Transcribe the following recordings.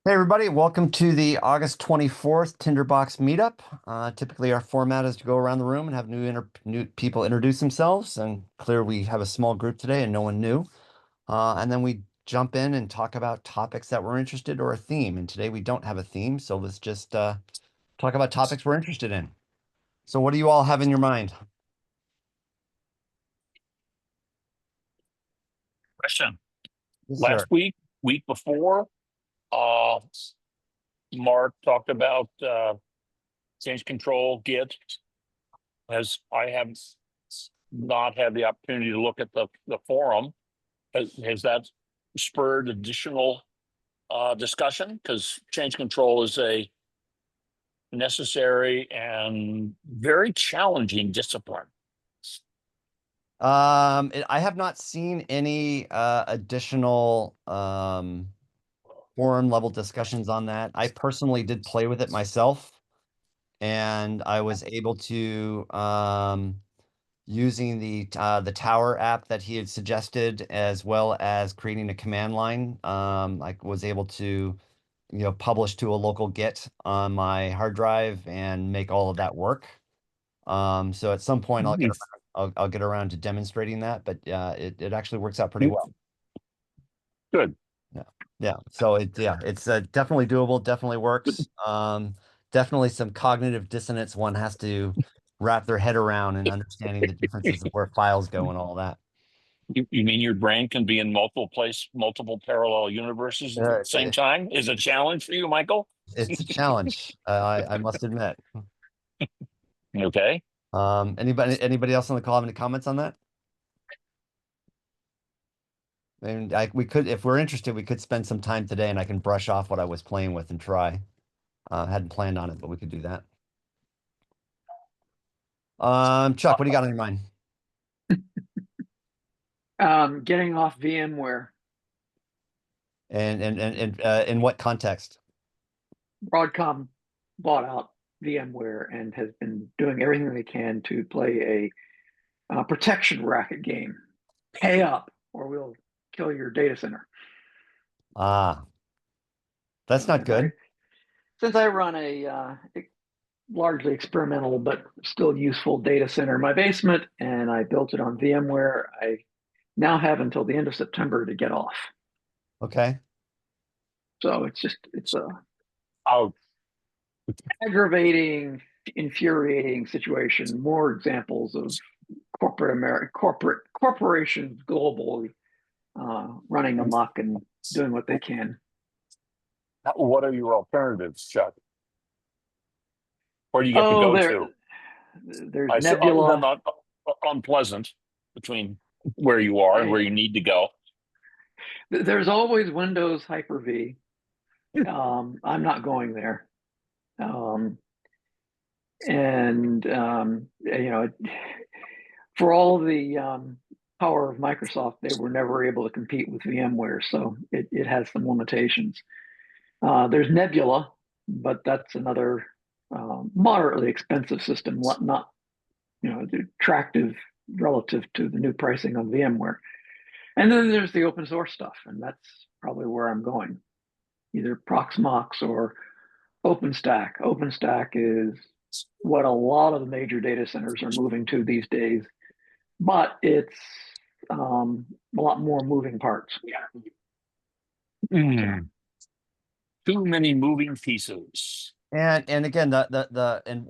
Hey everybody, welcome to the August 24th Tinderbox meetup. Typically our format is to go around the room and have new people introduce themselves, and clear we have a small group today and no one new. And then we jump in and talk about topics that we're interested or a theme. And today we don't have a theme, so let's just talk about topics we're interested in. So what do you all have in your mind? Question. Yes, Last sir. week before, uh, Mark talked about change control Git. As I have not had the opportunity to look at the forum, has that spurred additional discussion? Because change control is a necessary and very challenging discipline. I have not seen any additional forum level discussions on that. I personally did play with it myself, and I was able to using the Tower app that he had suggested, as well as creating a command line. I was able to, publish to a local Git on my hard drive and make all of that work. So at some point I'll get around to demonstrating that, but it actually works out pretty well. Good. Yeah. Yeah. So it's definitely doable, definitely works. Definitely some cognitive dissonance one has to wrap their head around and understanding the differences of where files go and all that. You mean your brain can be in multiple parallel universes at the It's same a, time? Is a challenge for you, Michael? it's a challenge, I must admit. Okay. Anybody else on the call have any comments on that? And we could, if we're interested, we could spend some time today and I can brush off what I was playing with and try. Hadn't planned on it, but we could do that. Chuck, what do you got on your mind? Getting off VMware. And in what context? Broadcom bought out VMware and has been doing everything they can to play a protection racket game. Pay up or we'll kill your data center. Ah, that's not good. Since I run a largely experimental but still useful data center in my basement, and I built it on VMware, I now have until the end of September to get off. Okay. So it's a Oh, aggravating, infuriating situation. More examples of corporations globally running amok and doing what they can. what are your alternatives, Chuck? Where do you get to Oh, go to? there's I so other than Nebula. unpleasant between where you are and where you need to go. There's always Windows Hyper-V. I'm not going there. For all the power of Microsoft, they were never able to compete with VMware, so it has some limitations. There's Nebula, but that's another moderately expensive system, not attractive relative to the new pricing on VMware. And then there's the open source stuff, and that's probably where I'm going, either Proxmox or OpenStack. OpenStack is what a lot of the major data centers are moving to these days, but it's a lot more moving parts. Mm. Too many moving pieces. And again, and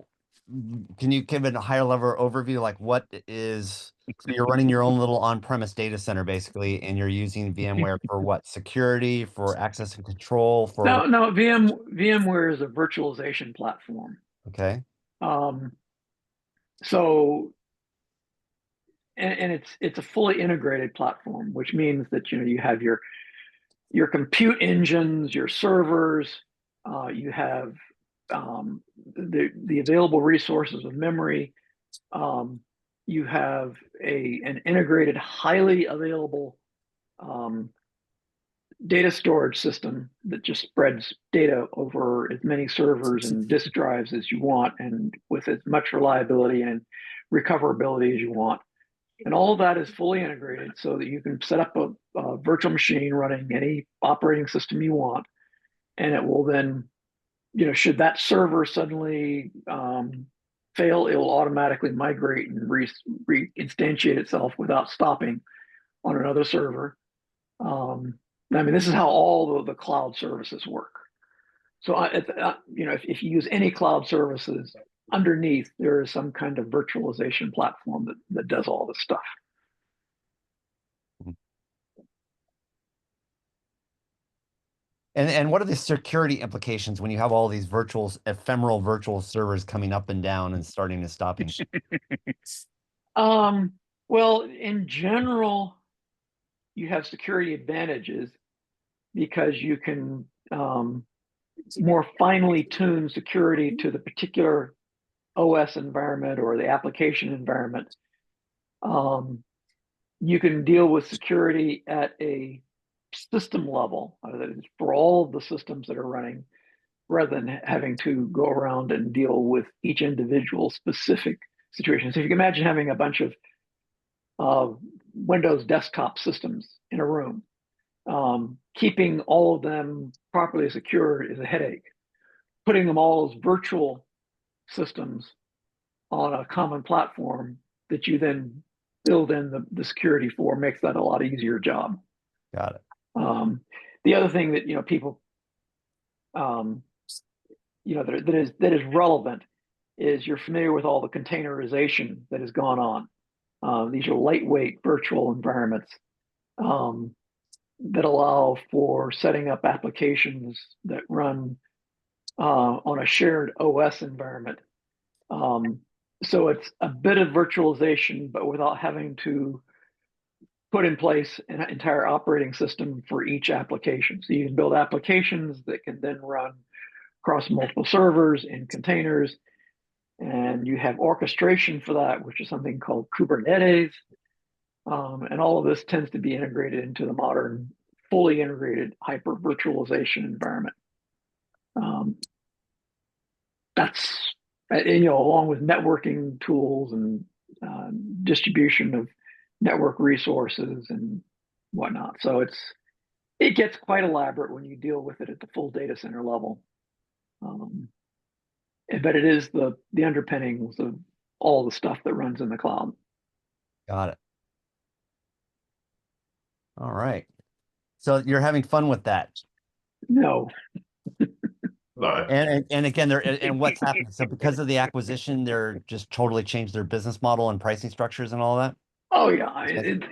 can you give it a higher level overview, like what is, so you're running your own little on-premise data center basically, and you're using VMware for what? Security, for access and control, for what? No, VMware is a virtualization platform. Okay. Um, so it's a fully integrated platform, which means that you have your compute engines, your servers, you have the available resources of memory. You have an integrated, highly available data storage system that just spreads data over as many servers and disk drives as you want, and with as much reliability and recoverability as you want. And all of that is fully integrated so that you can set up a virtual machine running any operating system you want and it will then, should that server suddenly fail, it will automatically migrate and reinstantiate itself without stopping on another server. I mean, this is how all the cloud services work. So, if you use any cloud services, underneath there is some kind of virtualization platform that does all this stuff. And what are the security implications when you have all these ephemeral virtual servers coming up and down and starting and stopping? Well, in general, you have security advantages because you can more finely tune security to the particular OS environment or the application environment. You can deal with security at a system level for all of the systems that are running, rather than having to go around and deal with each individual specific situation. So if you can imagine having a bunch of Windows desktop systems in a room, keeping all of them properly secured is a headache. Putting them all as virtual systems on a common platform that you then build in the security for makes that a lot easier job. Got it. The other thing that people that is relevant is you're familiar with all the containerization that has gone on. These are lightweight virtual environments that allow for setting up applications that run on a shared OS environment. So it's a bit of virtualization, but without having to put in place an entire operating system for each application. So you can build applications that can then run across multiple servers in containers. And you have orchestration for that, which is something called Kubernetes. And all of this tends to be integrated into the modern, fully integrated hyper virtualization environment. That's, along with networking tools and distribution of network resources and whatnot. So it gets quite elaborate when you deal with it at the full data center level. But it is the underpinnings of all the stuff that runs in the cloud. Got it. All right. So you're having fun with that. No. And again, and what's happening? So because of the acquisition, they're just totally changed their business model and pricing structures and all that. Oh yeah,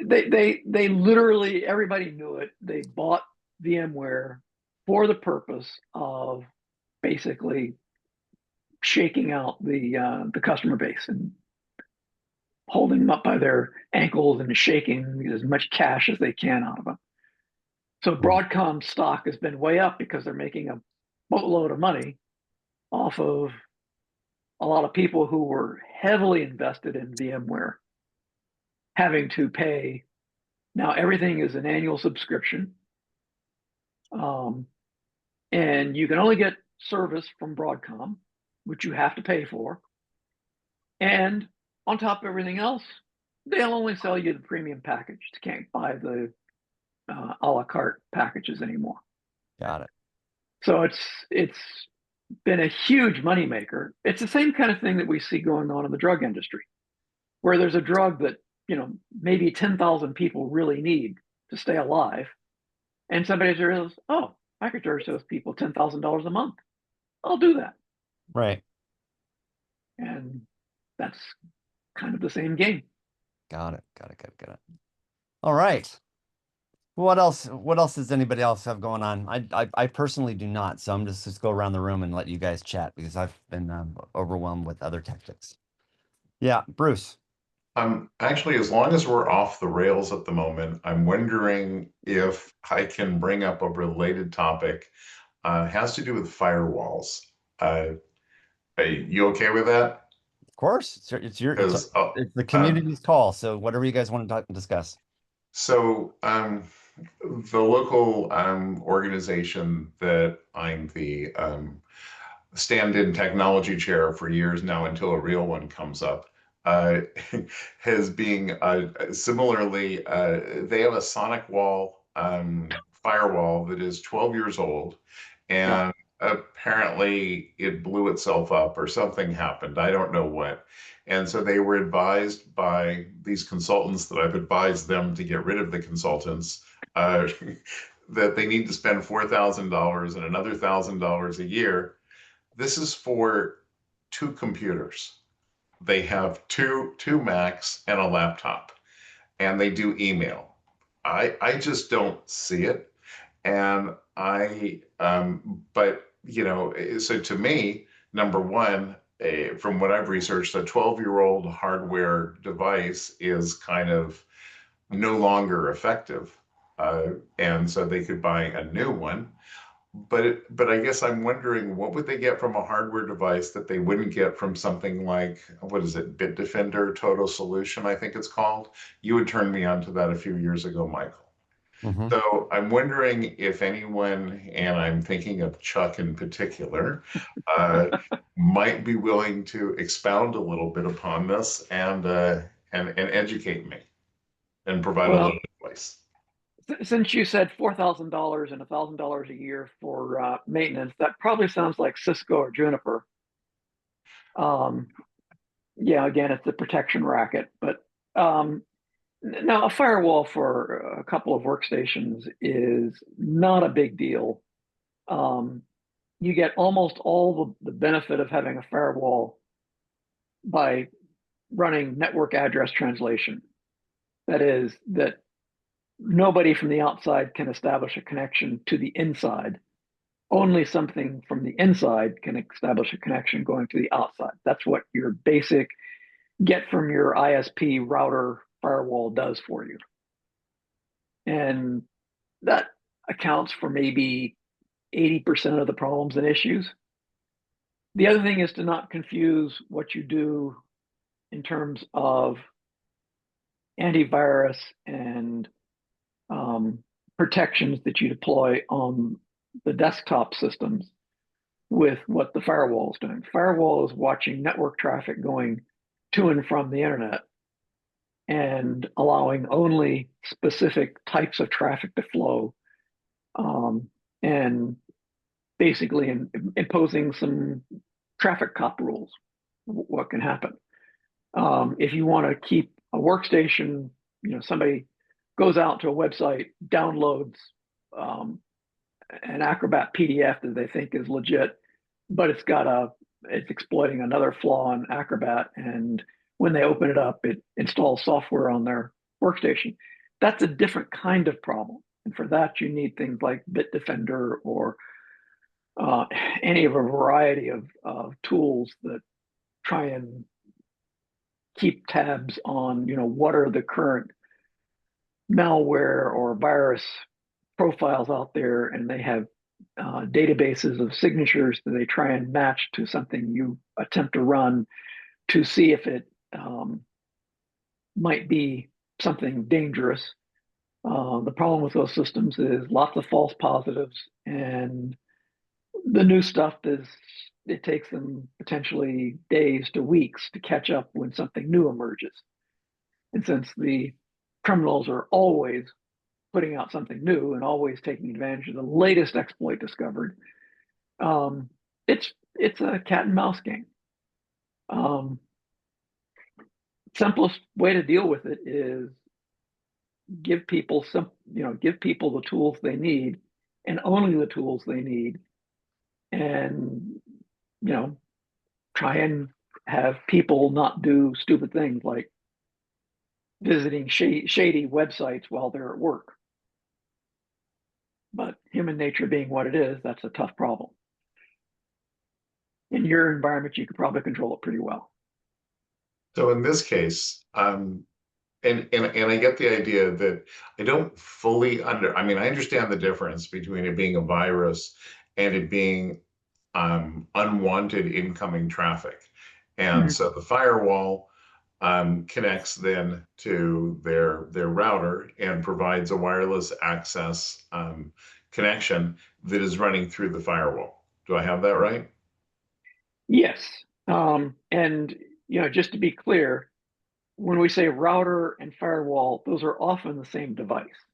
they literally, everybody knew it. They bought VMware for the purpose of basically shaking out the customer base and holding them up by their ankles and shaking as much cash as they can out of them. So Broadcom stock has been way up because they're making a boatload of money off of a lot of people who were heavily invested in VMware having to pay. Now everything is an annual subscription. And you can only get service from Broadcom, which you have to pay for. And on top of everything else, they'll only sell you the premium package. You can't buy the a la carte packages anymore. Got it. So it's been a huge moneymaker. It's the same kind of thing that we see going on in the drug industry, where there's a drug that, maybe 10,000 people really need to stay alive. And somebody says, oh, I could charge those people $10,000 a month. I'll do that. Right. And that's kind of the same game. Got it. All right. What else? What else does anybody else have going on? I personally do not, so I'm just go around the room and let you guys chat because I've been overwhelmed with other tactics. Yeah, Bruce. Actually, as long as we're off the rails at the moment, I'm wondering if I can bring up a related topic. It has to do with firewalls. Are you okay with that? Of course, it's Because it's the community's call. So whatever you guys want to talk and discuss. So the local organization that I'm the stand-in technology chair for years now until a real one comes up, has being similarly, they have a sonic wall firewall that is 12 years old, and apparently it blew itself up or something happened. I don't know what. And so they were advised by these consultants that I've advised them to get rid of the consultants, uh, that they need to spend $4,000 and another $1,000 a year. This is for two computers. They have two Macs and a laptop, and they do email. I just don't see it. And but so to me, number one, from what I've researched, a 12-year-old hardware device is kind of no longer effective. And so they could buy a new one. But I guess I'm wondering, what would they get from a hardware device that they wouldn't get from something like, what is it, Bitdefender Total Solution, I think it's called. You had turned me on to that a few years ago, Michael. Mhm. So I'm wondering if anyone, and I'm thinking of Chuck in particular, uh, might be willing to expound a little bit upon this and educate me and provide a little Well, advice. since you said $4,000 and $1,000 a year for maintenance, that probably sounds like Cisco or Juniper. Um, yeah, again, it's a protection racket, but now a firewall for a couple of workstations is not a big deal. You get almost all the benefit of having a firewall by running network address translation. That is, that nobody from the outside can establish a connection to the inside. Only something from the inside can establish a connection going to the outside. That's what your basic get from your ISP router firewall does for you. And that accounts for maybe 80% of the problems and issues. The other thing is to not confuse what you do in terms of antivirus and protections that you deploy on the desktop systems with what the firewall is doing. Firewall is watching network traffic going to and from the internet and allowing only specific types of traffic to flow, and basically imposing some traffic cop rules. What can happen if you want to keep a workstation? Somebody goes out to a website, downloads an Acrobat PDF that they think is legit, but it's exploiting another flaw in Acrobat, and when they open it up, it installs software on their workstation. That's a different kind of problem, and for that you need things like Bitdefender or any of a variety of tools that try and keep tabs on what are the current malware or virus profiles out there, and they have databases of signatures that they try and match to something you attempt to run to see if it might be something dangerous. The problem with those systems is lots of false positives, and the new stuff is it takes them potentially days to weeks to catch up when something new emerges. And since the criminals are always putting out something new and always taking advantage of the latest exploit discovered, um, it's a cat and mouse game. Simplest way to deal with it is give people give people the tools they need and only the tools they need, and try and have people not do stupid things like visiting shady websites while they're at work. But human nature being what it is, that's a tough problem. In your environment, you could probably control it pretty well. So in this case, and I get the idea that I don't fully I mean, I understand the difference between it being a virus and it being unwanted incoming traffic. And Mhm. so the firewall connects then to their router and provides a wireless access connection that is running through the firewall. Do I have that right? Yes. And just to be clear, when we say router and firewall, those are often the same device.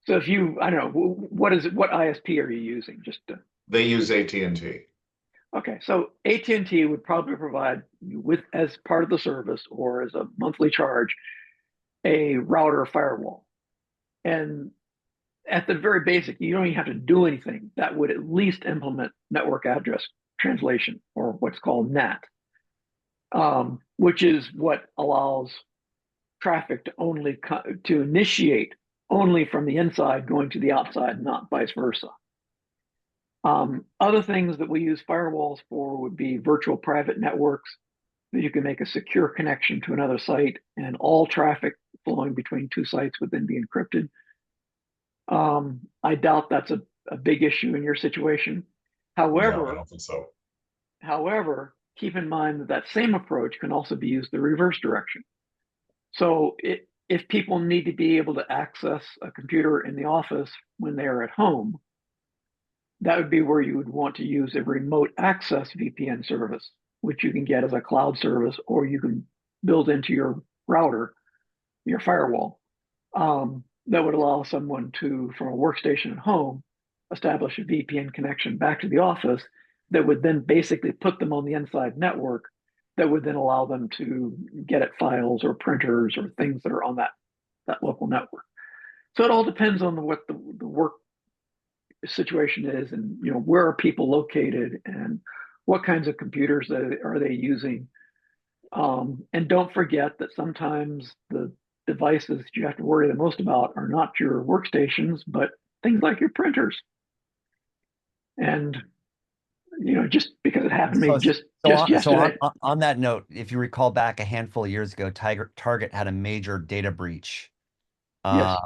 So if you, I don't know, what is it? What ISP are you using? Just to, They use AT&T. okay, so AT&T would probably provide you with, as part of the service or as a monthly charge, a router firewall. And at the very basic, you don't even have to do anything. That would at least implement network address translation, or what's called NAT, which is what allows traffic to only to initiate only from the inside going to the outside, not vice versa. Other things that we use firewalls for would be virtual private networks. You can make a secure connection to another site, and all traffic flowing between two sites would then be encrypted. I doubt that's a big issue in your situation. No, I However, don't think so. keep in mind that that same approach can also be used the reverse direction. So if people need to be able to access a computer in the office when they're at home, that would be where you would want to use a remote access VPN service, which you can get as a cloud service, or you can build into your router, your firewall, that would allow someone to, from a workstation at home, establish a VPN connection back to the office that would then basically put them on the inside network, that would then allow them to get at files or printers or things that are on that local network. So it all depends on what the work situation is, and where are people located and what kinds of computers are they using. And don't forget that sometimes the devices you have to worry the most about are not your workstations, but things like your printers. And just because it happened to me just yesterday. On that note, if you recall back a handful of years ago, Target had a major data breach, Yes.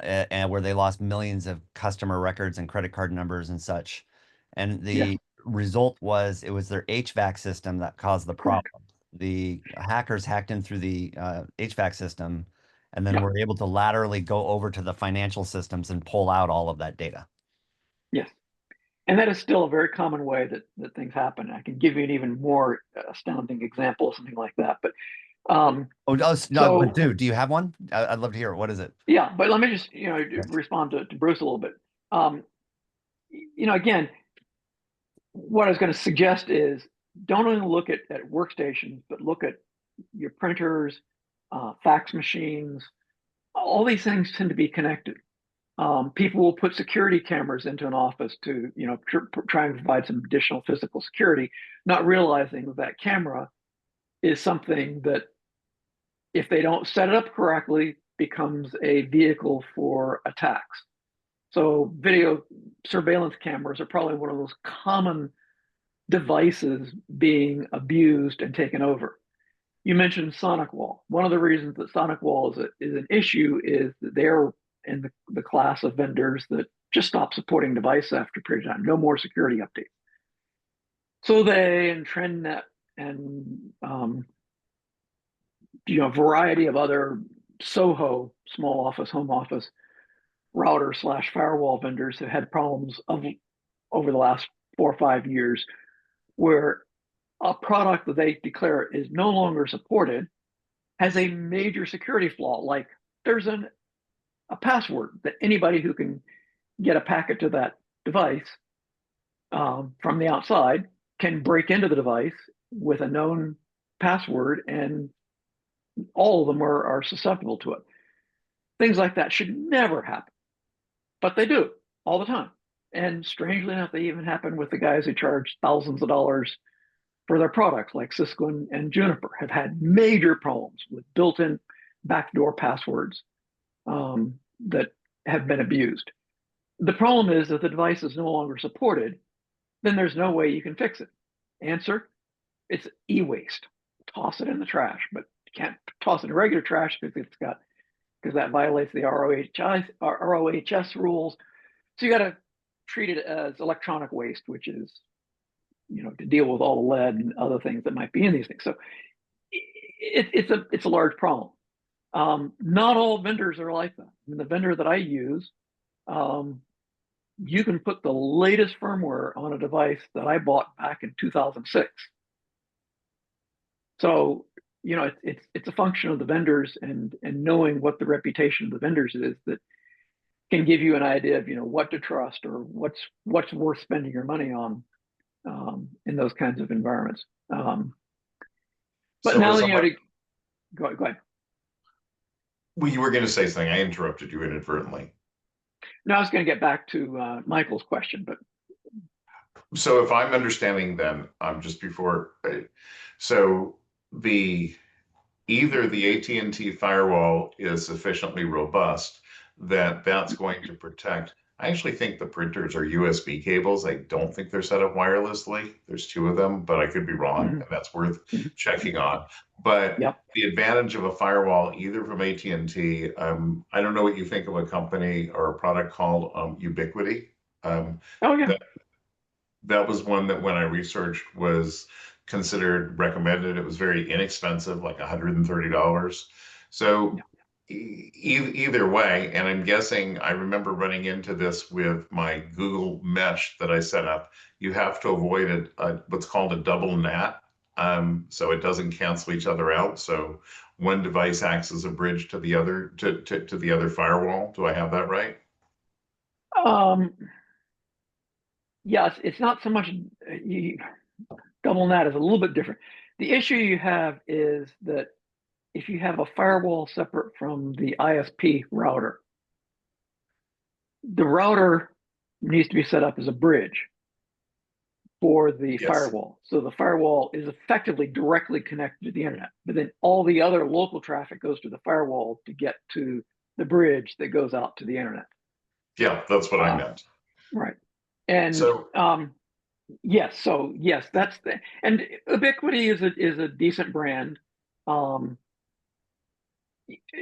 and where they lost millions of customer records and credit card numbers and such. And Yes. the result was it was their HVAC system that caused the Correct. problem. The hackers hacked in through the HVAC system, and then Yeah. were able to laterally go over to the financial systems and pull out all of that data. Yes. And that is still a very common way that things happen. I can give you an even more astounding example of something like that. But Oh, no, so but dude, do you have one? I'd love to hear it. What is it? yeah, but let me just Yes. respond to Bruce a little bit. Again, what I was going to suggest is don't only look at workstations, but look at your printers, fax machines. All these things tend to be connected. People will put security cameras into an office to try and provide some additional physical security, not realizing that camera is something that, if they don't set it up correctly, becomes a vehicle for attacks. So video surveillance cameras are probably one of those common devices being abused and taken over. You mentioned SonicWall. One of the reasons that SonicWall is an issue is that they're in the class of vendors that just stop supporting device after a period of time. No more security updates. So they and TrendNet and variety of other SOHO, small office, home office router / firewall vendors have had problems over the last 4 or 5 years, where a product that they declare is no longer supported has a major security flaw. Like there's a password that anybody who can get a packet to that device from the outside can break into the device with a known password, and all of them are susceptible to it. Things like that should never happen, but they do all the time. And strangely enough, they even happen with the guys who charge thousands of dollars for their products, like Cisco and Juniper have had major problems with built-in backdoor passwords that have been abused. The problem is that the device is no longer supported, then there's no way you can fix it. Answer, it's e-waste. Toss it in the trash, but you can't toss it in regular trash because that violates the ROHS rules. So you got to treat it as electronic waste, which is to deal with all the lead and other things that might be in these things. So it's a large problem. Not all vendors are like that. I mean, the vendor that I use, you can put the latest firmware on a device that I bought back in 2006. So it's a function of the vendors and knowing what the reputation of the vendors is, that can give you an idea of what to trust or what's worth spending your money on in those kinds of environments. But So now for someone, go ahead. well, you were going to say something. I interrupted you inadvertently. No, I was going to get back to Michael's question, but So if I'm understanding then, just before, so the either the AT&T firewall is sufficiently robust that that's going to protect. I actually think the printers are USB cables. I don't think they're set up wirelessly. There's two of them, but I could be wrong, and that's worth checking on. But yep. the advantage of a firewall, either from AT&T, I don't know what you think of a company or a product called Ubiquiti. Oh yeah. That was one that when I researched was considered recommended. It was very inexpensive, like $130. So either way, and I'm guessing I remember running into this with my Google Mesh that I set up. You have to avoid what's called a double NAT, so it doesn't cancel each other out. So one device acts as a bridge to the other to the other firewall. Do I have that right? Yes, it's not so much double NAT is a little bit different. The issue you have is that if you have a firewall separate from the ISP router, the router needs to be set up as a bridge for the firewall. So the firewall is effectively directly connected to the internet, but then all the other local traffic goes to the firewall to get to the bridge that goes out to the internet. Yeah, that's what I meant. Right. And so, yes, that's and Ubiquiti is a decent brand.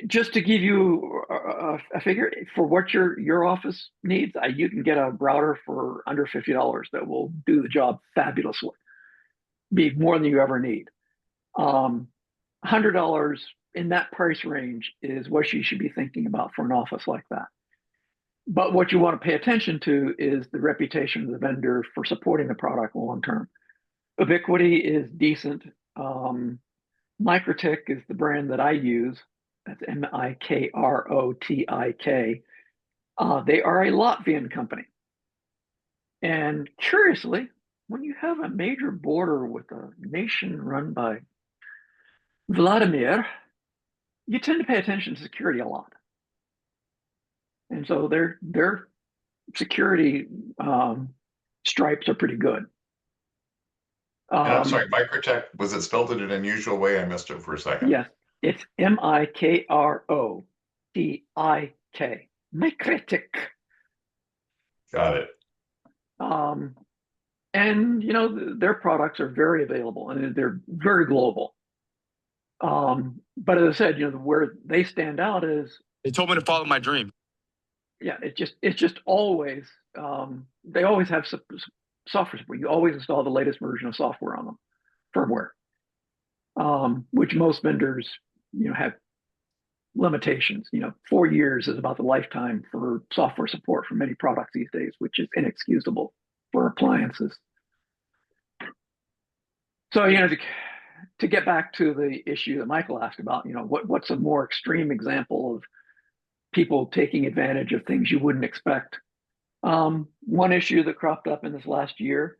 Just to give you a figure for what your office needs, you can get a router for under $50 that will do the job fabulously. Be more than you ever need. $100 in that price range is what you should be thinking about for an office like that. But what you want to pay attention to is the reputation of the vendor for supporting the product long term. Ubiquiti is decent. Microtik is the brand that I use. That's Mikrotik. They are a Latvian company. And curiously, when you have a major border with a nation run by Vladimir, you tend to pay attention to security a lot. And so their security stripes are pretty good. and I'm sorry, Microtek, was it spelled in an unusual way? I missed it for a second. Yes, it's Mikrotik. Microtik. Got it. And their products are very available and they're very global. But as I said, where they stand out is they told me to follow my dream. Yeah, it's just always they always have software support. You always install the latest version of software on them, firmware, which most vendors have limitations. 4 years is about the lifetime for software support for many products these days, which is inexcusable for appliances. So to get back to the issue that Michael asked about, what's a more extreme example of people taking advantage of things you wouldn't expect? One issue that cropped up in this last year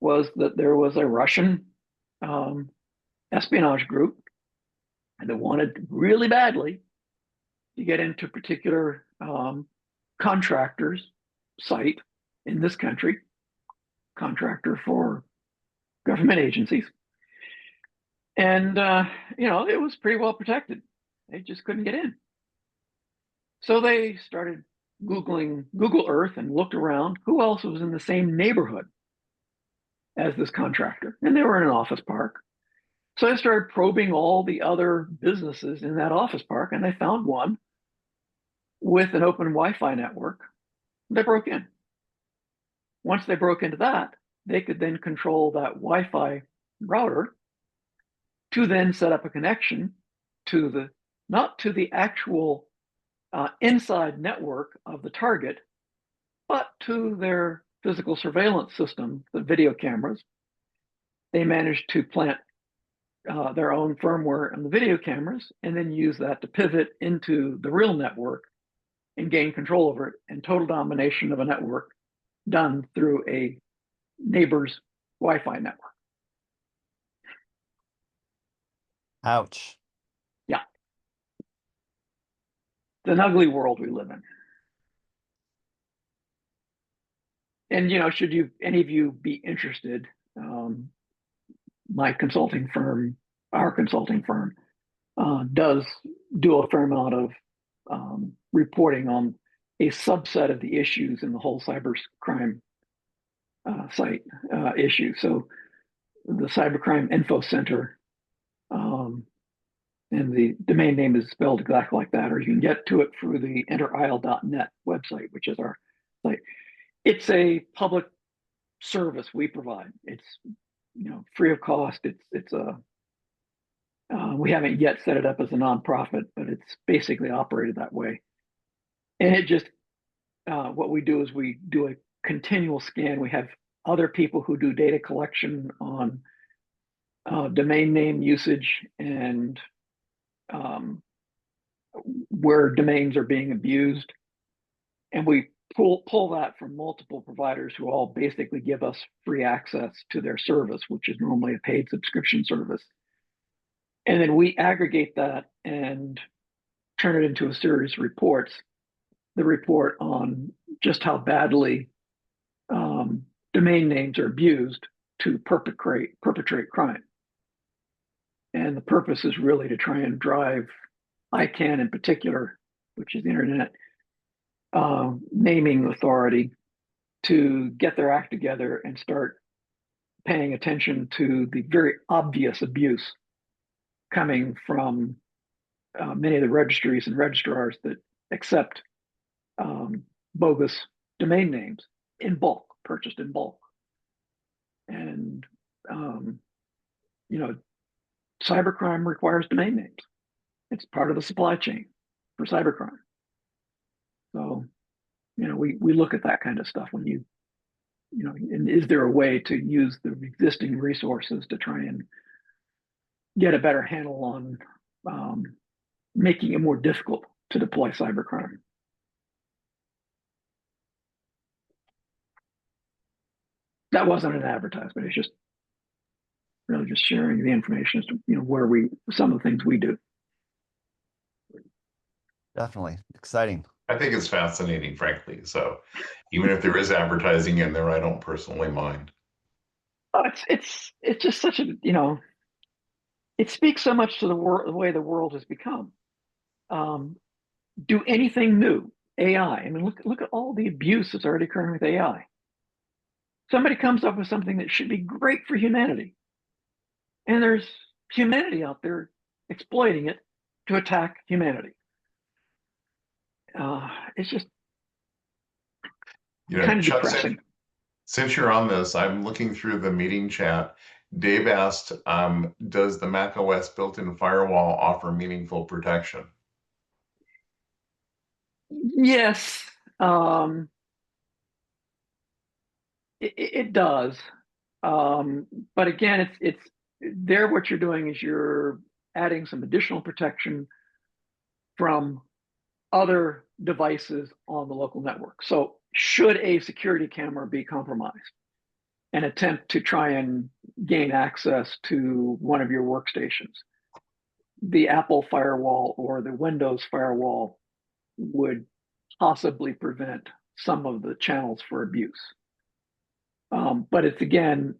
was that there was a Russian espionage group that wanted really badly to get into a particular contractor's site in this country, contractor for government agencies. And, it was pretty well protected. They just couldn't get in. So they started Googling Google Earth and looked around who else was in the same neighborhood as this contractor. And they were in an office park. So I started probing all the other businesses in that office park, and they found one with an open Wi-Fi network. They broke in. Once they broke into that, they could then control that Wi-Fi router to then set up a connection to not to the actual inside network of the target, but to their physical surveillance system, the video cameras. They managed to plant their own firmware on the video cameras and then use that to pivot into the real network and gain control over it, and total domination of a network done through a neighbor's Wi-Fi network. Ouch. Yeah. It's an ugly world we live in. And, you know, should you, any of you be interested, my consulting firm, our consulting firm, does do a fair amount of reporting on a subset of the issues in the whole cybercrime site issue. So the Cybercrime Info Center, and the domain name is spelled exactly like that, or you can get to it through the enterisle.net website, which is our site. It's a public service we provide. It's, you know, free of cost. It's a we haven't yet set it up as a nonprofit, but it's basically operated that way. And it just what we do is we do a continual scan. We have other people who do data collection on domain name usage and where domains are being abused. And we pull that from multiple providers who all basically give us free access to their service, which is normally a paid subscription service. And then we aggregate that and turn it into a series of reports. The report on just how badly domain names are abused to perpetrate crime. And the purpose is really to try and drive ICANN in particular, which is the Internet Naming Authority, to get their act together and start paying attention to the very obvious abuse coming from many of the registries and registrars that accept bogus domain names in bulk, purchased in bulk. And, you know, cybercrime requires domain names. It's part of the supply chain for cybercrime. So, you know, we look at that kind of stuff when you know, and is there a way to use the existing resources to try and get a better handle on making it more difficult to deploy cybercrime? That wasn't an advertisement. It's just really just sharing the information as to, you know, some of the things we do. Definitely exciting. I think it's fascinating, frankly. So even if there is advertising in there, I don't personally mind. It's just such a, you know, it speaks so much to the way the world has become. Do anything new, AI. I mean, look at all the abuse that's already occurring with AI. Somebody comes up with something that should be great for humanity, and there's humanity out there exploiting it to attack humanity. It's just kind of Chuck, depressing. since you're on this, I'm looking through the meeting chat. Dave asked, does the macOS built-in firewall offer meaningful protection? Yes, it does. But again, it's there. What you're doing is you're adding some additional protection from other devices on the local network. So should a security camera be compromised and attempt to try and gain access to one of your workstations, the Apple firewall or the Windows firewall would possibly prevent some of the channels for abuse. But it's, again,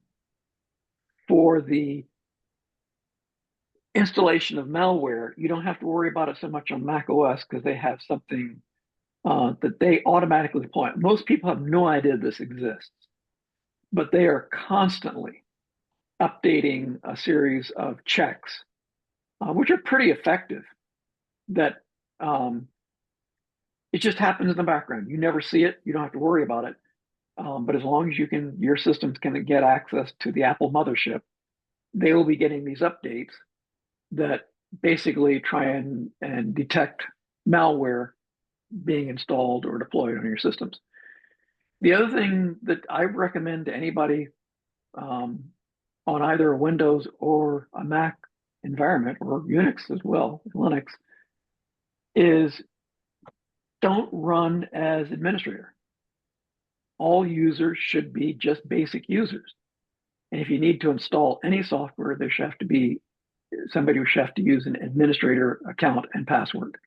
for the installation of malware, you don't have to worry about it so much on Mac OS because they have something that they automatically deploy. Most people have no idea this exists, but they are constantly updating a series of checks, which are pretty effective, that it just happens in the background. You never see it. You don't have to worry about it. But as long as your systems can get access to the Apple mothership, they will be getting these updates that basically try and detect malware being installed or deployed on your systems. The other thing that I recommend to anybody on either a Windows or a Mac environment, or Unix as well, Linux, is don't run as administrator. All users should be just basic users. And if you need to install any software, there should have to be somebody who should have to use an administrator account and password.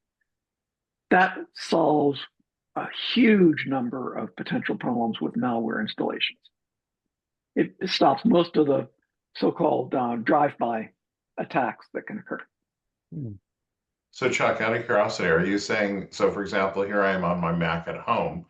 That solves a huge number of potential problems with malware installations. It stops most of the so-called drive-by attacks that can occur. So Chuck, out of curiosity, are you saying, so for example, here I am on my Mac at home.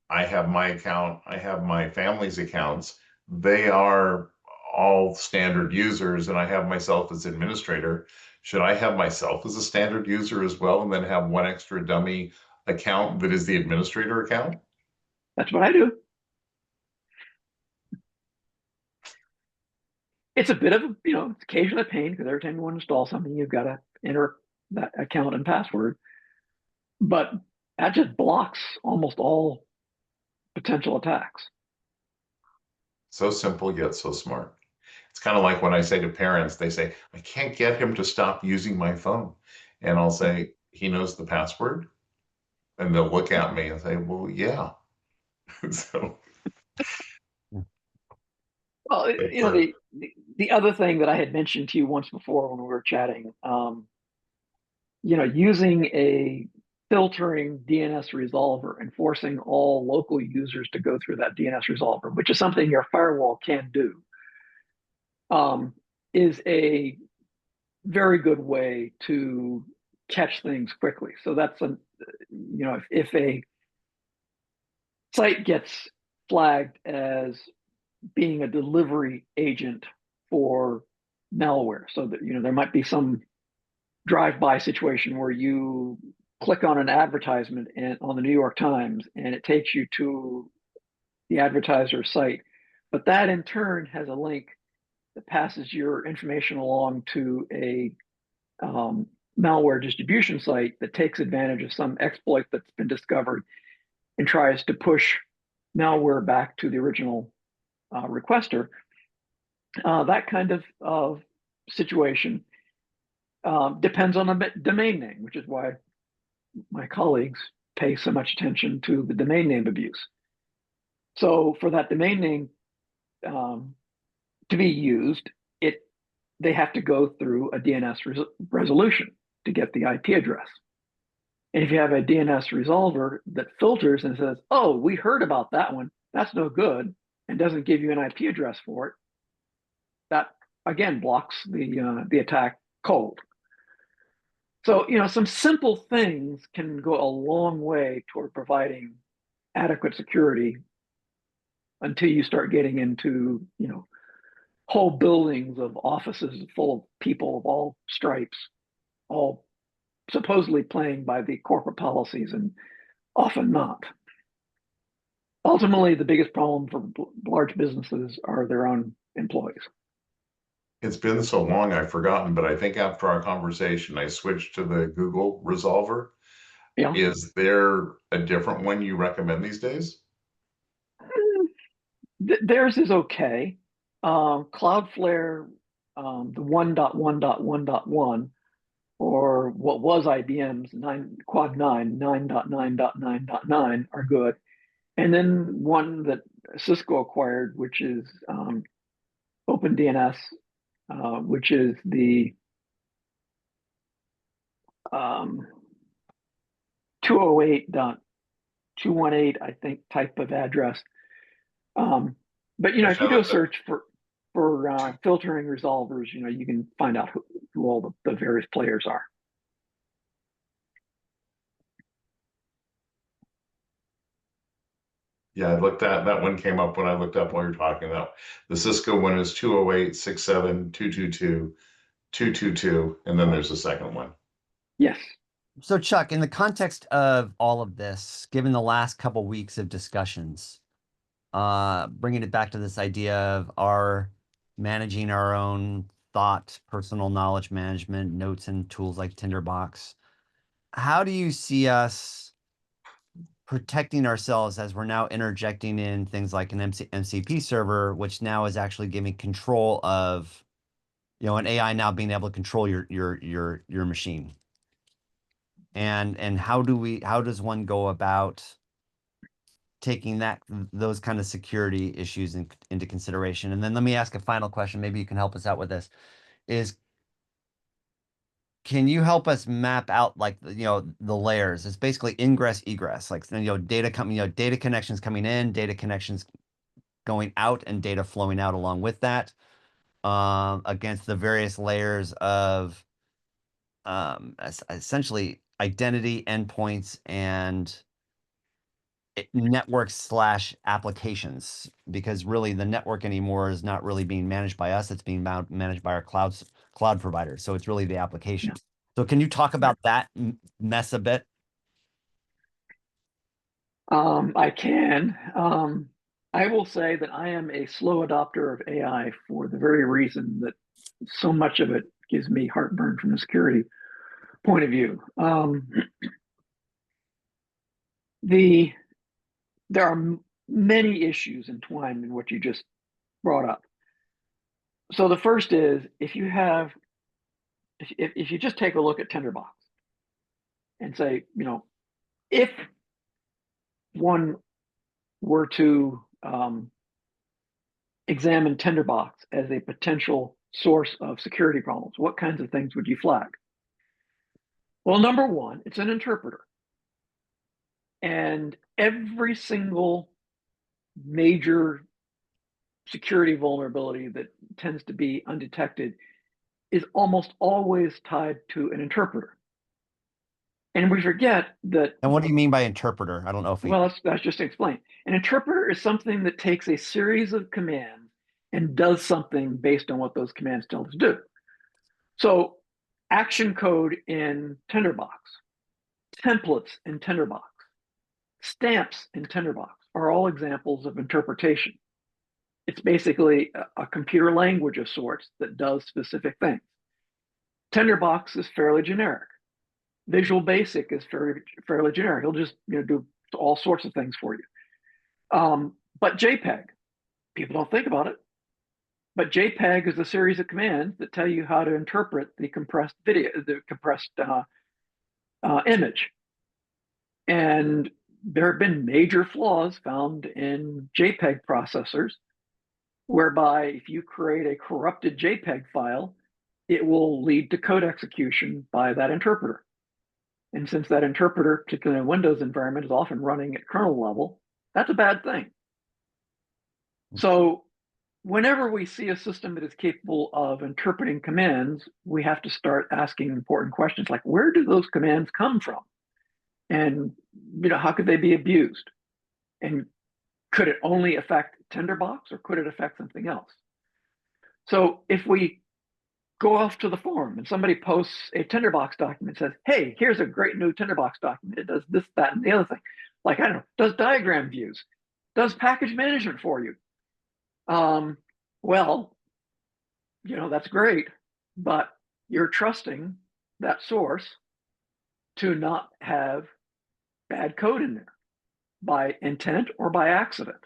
I have my account, I have my family's accounts. They are all standard users, and I have myself as administrator. Should I have myself as a standard user as well, and then have one extra dummy account that is the administrator account? That's what I do. It's a bit of a, it's occasionally a pain because every time you want to install something, you've got to enter that account and password. But that just blocks almost all potential attacks. So simple yet so smart. It's kind of like when I say to parents, they say, I can't get him to stop using my phone. And I'll say, he knows the password. And they'll look at me and say, well, yeah. So, Well, the other thing that I had mentioned to you once before when we were chatting, using a filtering DNS resolver and forcing all local users to go through that DNS resolver, which is something your firewall can do, is a very good way to catch things quickly. So that's if a site gets flagged as being a delivery agent for malware, so that there might be some drive-by situation where you click on an advertisement on the New York Times and it takes you to the advertiser's site, but that in turn has a link that passes your information along to a malware distribution site that takes advantage of some exploit that's been discovered and tries to push malware back to the original requester. That kind of situation depends on the domain name, which is why my colleagues pay so much attention to the domain name abuse. So for that domain name to be used, they have to go through a DNS resolution to get the IP address. And if you have a DNS resolver that filters and says, oh, we heard about that one, that's no good, and doesn't give you an IP address for it, that again blocks the attack cold. So, some simple things can go a long way toward providing adequate security until you start getting into, whole buildings of offices full of people of all stripes, all supposedly playing by the corporate policies and often not. Ultimately, the biggest problem for large businesses are their own employees. it's been so long, I've forgotten, but I think after our conversation, I switched to the Google Resolver. Yeah. Is there a different one you recommend these days? Theirs is okay. Cloudflare, the 1.1.1.1, or what was IBM's Quad 9.9.9.9 are good. And then one that Cisco acquired, which is OpenDNS, which is the 208.218, I think, type of address. But if you do a search for filtering resolvers, you can find out who all the various players are. Yeah, I looked at that one came up when I looked up while you're talking about the Cisco one is 208.67.222.222, and then there's a second one. Yes. So Chuck, in the context of all of this, given the last couple weeks of discussions, bringing it back to this idea of our managing our own thought, personal knowledge management, notes and tools like Tinderbox, how do you see us protecting ourselves as we're now interjecting in things like an MCP server, which now is actually giving control of, an AI now being able to control your machine? And how does one go about taking those kind of security issues into consideration? And then let me ask a final question. Maybe you can help us out with this. Is Can you help us map out like the layers? It's basically ingress egress, like data connections coming in, data connections going out, and data flowing out along with that, against the various layers of essentially identity endpoints and networks slash applications, because really the network anymore is not really being managed by us. It's being managed by our cloud providers. So it's really the application. Yeah. So can you talk about that mess a bit? I can. I will say that I am a slow adopter of AI for the very reason that so much of it gives me heartburn from a security point of view. There are many issues entwined in what you just brought up. So the first is if you just take a look at Tinderbox and say, if one were to examine Tinderbox as a potential source of security problems, what kinds of things would you flag? Well, number one, it's an interpreter. And every single major security vulnerability that tends to be undetected is almost always tied to an interpreter. And we forget that. And what do you mean by interpreter? I don't know if we. Well, that's just to explain. An interpreter is something that takes a series of commands and does something based on what those commands tell it to do. So, action code in Tinderbox, templates in Tinderbox, stamps in Tinderbox are all examples of interpretation. It's basically a computer language of sorts that does specific things. Tinderbox is fairly generic. Visual Basic is fairly generic. It'll just do all sorts of things for you. But JPEG, people don't think about it, but JPEG is a series of commands that tell you how to interpret the compressed image. And there have been major flaws found in JPEG processors, whereby if you create a corrupted JPEG file, it will lead to code execution by that interpreter. And since that interpreter, particularly in a Windows environment, is often running at kernel level, that's a bad thing. So whenever we see a system that is capable of interpreting commands, we have to start asking important questions like, where do those commands come from? And how could they be abused? And could it only affect Tinderbox or could it affect something else? So if we go off to the forum and somebody posts a Tinderbox document, says, hey, here's a great new Tinderbox document. It does this, that, and the other thing. Like, I don't know, does diagram views, does package management for you. Well, that's great, but you're trusting that source to not have bad code in there by intent or by accident.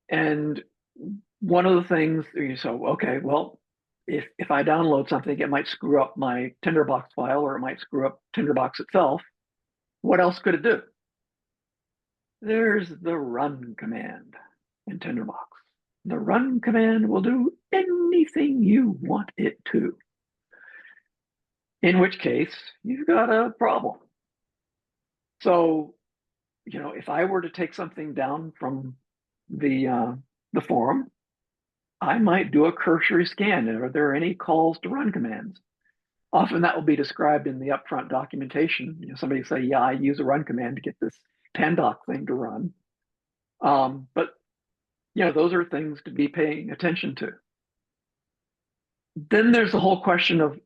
And one of the things, okay, well, if I download something, it might screw up my Tinderbox file or it might screw up Tinderbox itself. What else could it do? There's the run command in Tinderbox. The run command will do anything you want it to. In which case, you've got a problem. So, if I were to take something down from the forum, I might do a cursory scan. Are there any calls to run commands? Often that will be described in the upfront documentation. Somebody say, yeah, I use a run command to get this pandoc thing to run. But those are things to be paying attention to. Then there's the whole question of,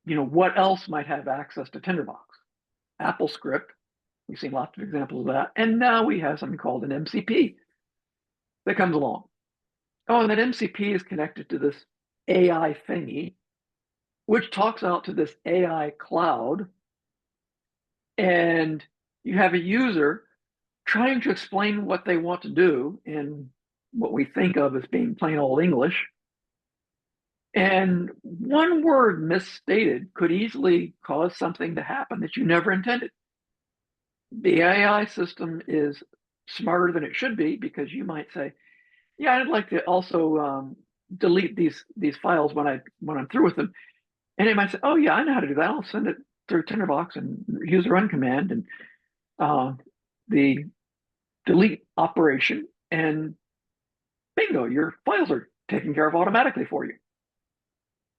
what else might have access to Tinderbox? AppleScript, we've seen lots of examples of that. And now we have something called an MCP that comes along. Oh, and that MCP is connected to this AI thingy, which talks out to this AI cloud. And you have a user trying to explain what they want to do in what we think of as being plain old English. And one word misstated could easily cause something to happen that you never intended. The AI system is smarter than it should be, because you might say, yeah, I'd like to also delete these files when I'm through with them. And it might say, oh yeah, I know how to do that. I'll send it through Tinderbox and use the run command and the delete operation, and bingo, your files are taken care of automatically for you.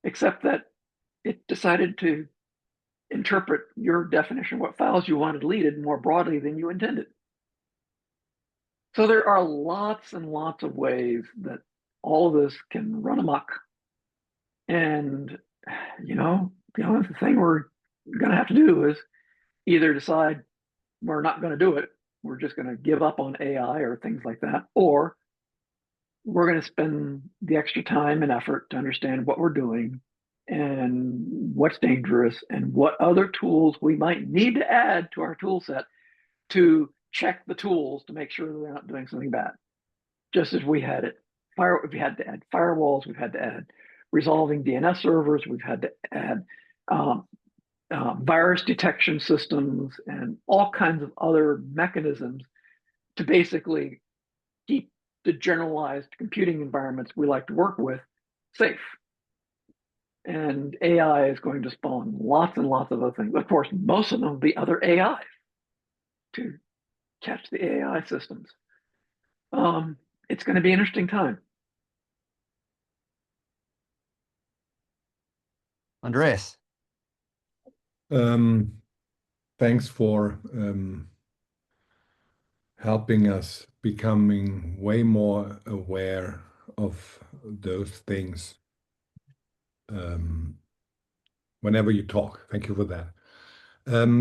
Except that it decided to interpret your definition of what files you want deleted more broadly than you intended. So there are lots and lots of ways that all of this can run amok. And, the thing we're going to have to do is either decide we're not going to do it, we're just going to give up on AI or things like that, or we're going to spend the extra time and effort to understand what we're doing and what's dangerous and what other tools we might need to add to our tool set to check the tools to make sure that they're not doing something bad. Just as we had to add firewalls, we've had to add resolving DNS servers, we've had to add virus detection systems and all kinds of other mechanisms to basically keep the generalized computing environments we like to work with safe. And AI is going to spawn lots and lots of other things. Of course, most of them will be other AI to catch the AI systems. It's going to be an interesting time. Andreas. Thanks for helping us becoming way more aware of those things whenever you talk. Thank you for that.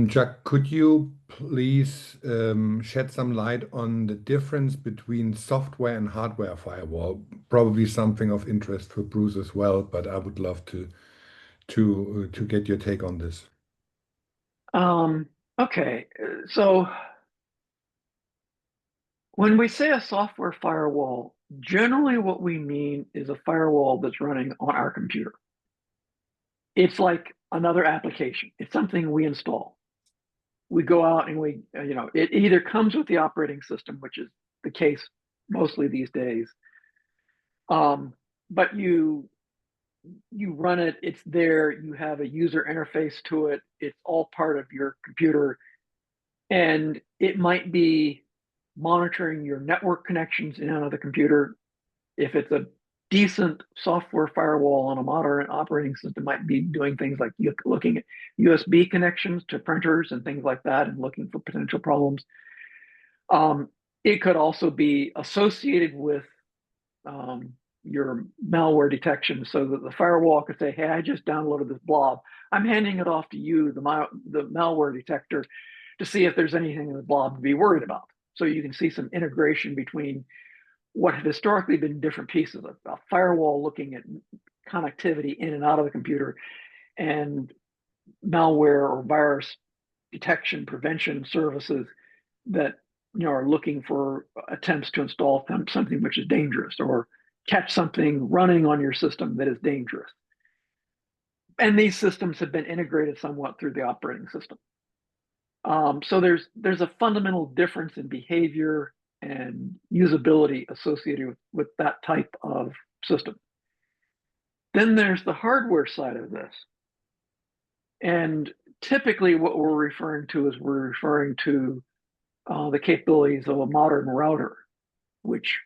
Jack, could you please shed some light on the difference between software and hardware firewall? Probably something of interest for Bruce as well, but I would love to get your take on this. Okay, so when we say a software firewall, generally what we mean is a firewall that's running on our computer. It's like another application. It's something we install. We go out and it either comes with the operating system, which is the case mostly these days. But you run it, it's there, you have a user interface to it, it's all part of your computer. And it might be monitoring your network connections in and out of the computer. If it's a decent software firewall on a modern operating system, might be doing things like looking at USB connections to printers and things like that and looking for potential problems. It could also be associated with your malware detection, so that the firewall could say, hey, I just downloaded this blob. I'm handing it off to you, the malware detector, to see if there's anything in the blob to be worried about. So you can see some integration between what have historically been different pieces of a firewall looking at connectivity in and out of the computer, and malware or virus detection prevention services that are looking for attempts to install something which is dangerous or catch something running on your system that is dangerous. And these systems have been integrated somewhat through the operating system. So there's a fundamental difference in behavior and usability associated with that type of system. Then there's the hardware side of this. And typically what we're referring to the capabilities of a modern router, which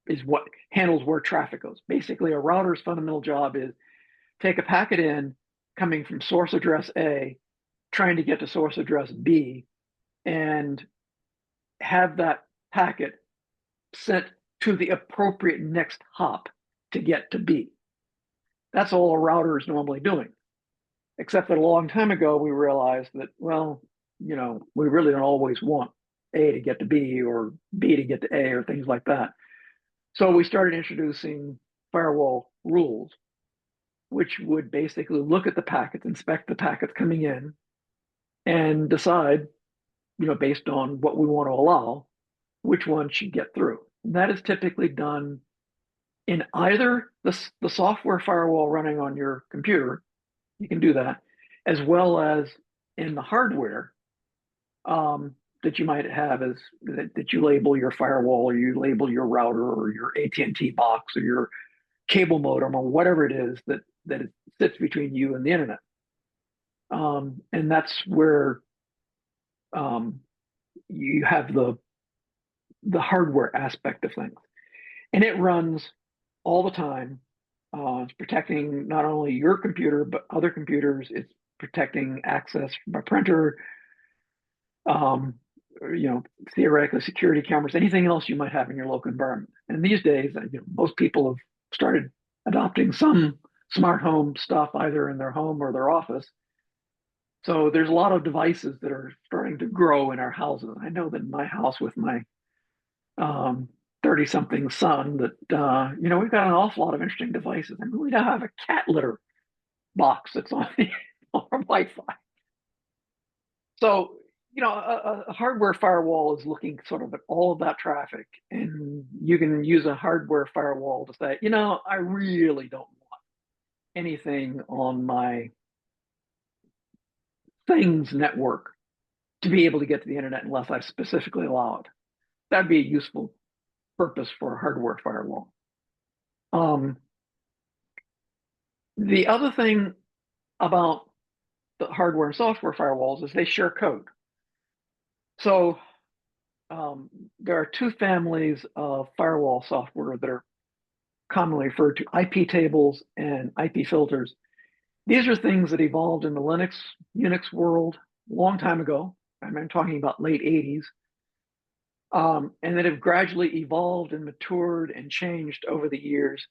is what handles where traffic goes. Basically, a router's fundamental job is take a packet in coming from source address A, trying to get to source address B, and have that packet sent to the appropriate next hop to get to B. That's all a router is normally doing. Except that a long time ago, we realized that, well, we really don't always want A to get to B or B to get to A or things like that. So we started introducing firewall rules, which would basically look at the packets, inspect the packets coming in, and decide, based on what we want to allow, which one should get through. And that is typically done in either the software firewall running on your computer, you can do that, as well as in the hardware that you might have as that you label your firewall, or you label your router, or your AT&T box, or your cable modem, or whatever it is that it sits between you and the internet. And that's where you have the hardware aspect of things, and it runs all the time. It's protecting not only your computer but other computers. It's protecting access from a printer, theoretically security cameras, anything else you might have in your local environment. And these days, most people have started adopting some smart home stuff either in their home or their office. So there's a lot of devices that are starting to grow in our houses. I know that in my house with my 30-something son that, we've got an awful lot of interesting devices. I mean, we now have a cat litter box that's on our Wi-Fi. So, a hardware firewall is looking sort of at all of that traffic, and you can use a hardware firewall to say, I really don't want anything on my things network to be able to get to the internet unless I specifically allow it. That'd be a useful purpose for a hardware firewall. The other thing about the hardware and software firewalls is they share code. So there are two families of firewall software that are commonly referred to: IP tables and IP filters. These are things that evolved in the Unix world a long time ago. I'm talking about late 80s. And that have gradually evolved and matured and changed over the years.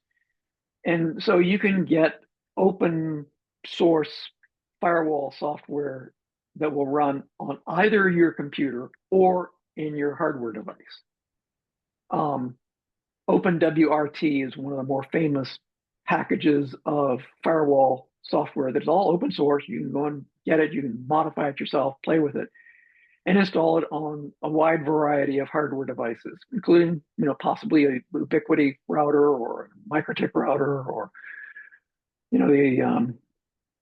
And so you can get open source firewall software that will run on either your computer or in your hardware device. OpenWRT is one of the more famous packages of firewall software that's all open source. You can go and get it, you can modify it yourself, play with it, and install it on a wide variety of hardware devices, including, possibly a Ubiquiti router or a MikroTik router, or,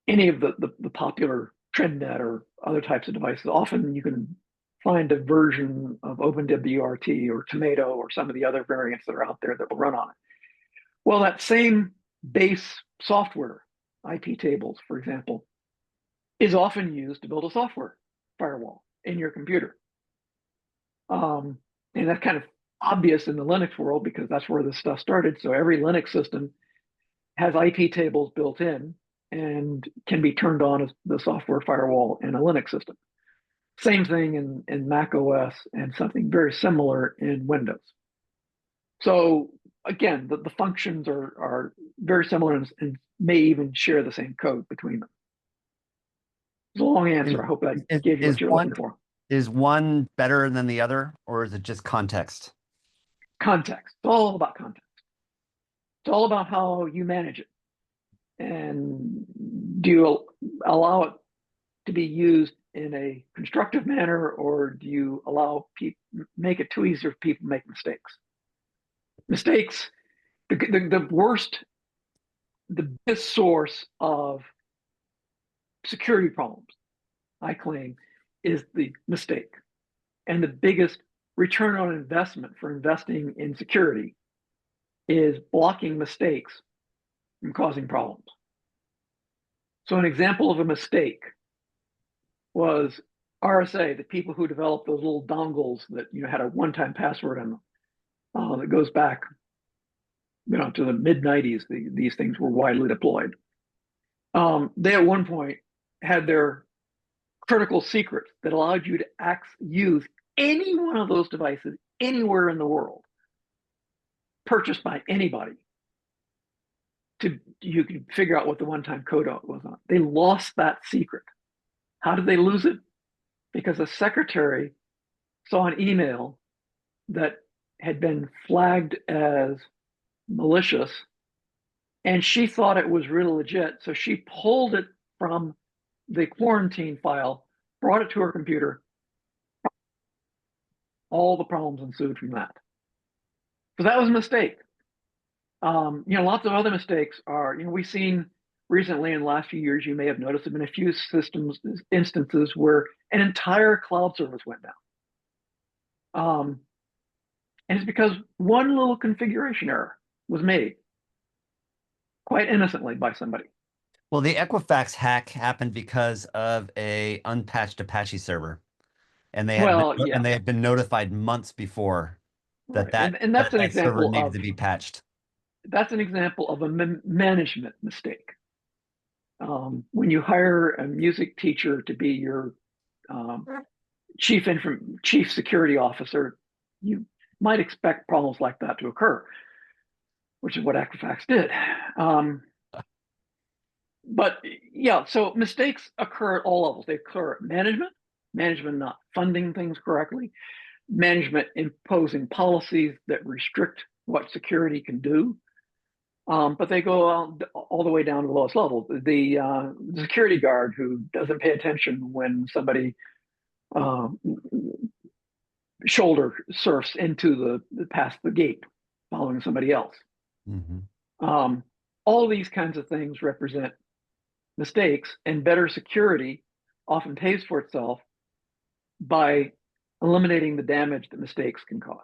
any of the popular TrendNet or other types of devices. Often you can find a version of OpenWRT or Tomato or some of the other variants that are out there that will run on it. Well, that same base software, IP tables, for example, is often used to build a software firewall in your computer. And that's kind of obvious in the Linux world because that's where this stuff started. So every Linux system has IP tables built in and can be turned on as the software firewall in a Linux system. Same thing in Mac OS, and something very similar in Windows. So again, the functions are very similar and may even share the same code between them. It's a long answer. I hope that gave you what you're looking for. Is one better than the other, or is it just context? Context. It's all about context. It's all about how you manage it. And do you allow it to be used in a constructive manner, or do you allow people, make it too easy for people to make mistakes? Mistakes, the worst, the biggest source of security problems, I claim, is the mistake. And the biggest return on investment for investing in security is blocking mistakes from causing problems. So an example of a mistake was RSA, the people who developed those little dongles that had a one-time password on them. That goes back to the mid-90s. These things were widely deployed. They at one point had their critical secret that allowed you to use any one of those devices anywhere in the world, purchased by anybody. You can figure out what the one-time code was on. They lost that secret. How did they lose it? Because a secretary saw an email that had been flagged as malicious, and she thought it was really legit. So she pulled it from the quarantine file, brought it to her computer. All the problems ensued from that. So that was a mistake. Lots of other mistakes are, we've seen recently in the last few years, you may have noticed there have been a few instances where an entire cloud service went down. And it's because one little configuration error was made quite innocently by somebody. Well, the Equifax hack happened because of a unpatched Apache server, and they had Well, yeah, they had been notified months before right. And that's an that server example needed of to be patched. a management mistake. When you hire a music teacher to be your chief security officer, you might expect problems like that to occur, which is what Equifax did. But yeah, so mistakes occur at all levels. They occur at management not funding things correctly, management imposing policies that restrict what security can do. But they go all the way down to the lowest level. The security guard who doesn't pay attention when somebody shoulder surfs into the past the gate, following somebody else. Mm-hmm. All these kinds of things represent mistakes, and better security often pays for itself by eliminating the damage that mistakes can cause.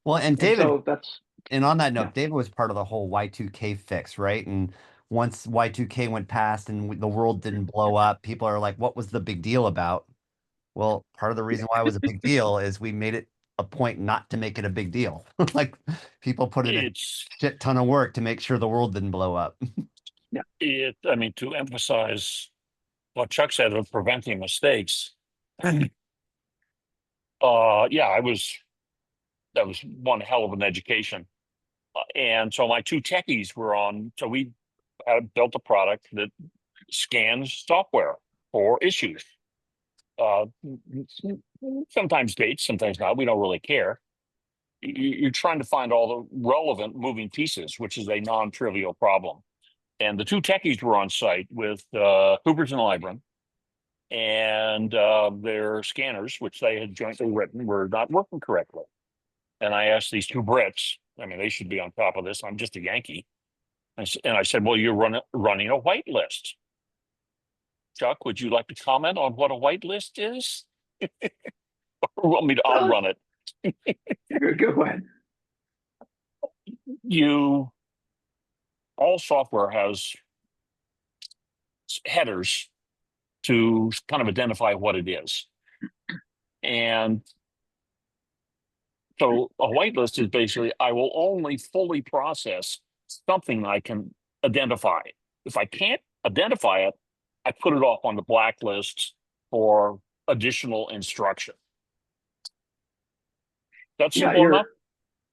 Well, and And David, so that's and on that note, yeah. David was part of the whole Y2K fix, right? And once Y2K went past and the world didn't blow up, people are like, what was the big deal about? Well, part of the reason why it was a big deal is we made it a point not to make it a big deal. Like people put in a It's shit ton of work to make sure the world didn't blow up. I mean, to emphasize what Chuck said of preventing mistakes. Yeah, that was one hell of an education. And so my two techies were on, so we had built a product that scans software for issues. Sometimes dates, sometimes not. We don't really care. You're trying to find all the relevant moving pieces, which is a non-trivial problem. And the two techies were on site with Coopers and Lybrand, and their scanners, which they had jointly written, were not working correctly. And I asked these two Brits, I mean, they should be on top of this. I'm just a Yankee. And I said, well, you're running a whitelist. Chuck, would you like to comment on what a whitelist is? Or want me to, I'll run it. Go ahead. All software has headers to kind of identify what it is. And so a whitelist is basically, I will only fully process something I can identify. If I can't identify it, I put it off on the blacklist for additional instruction. That's simple enough?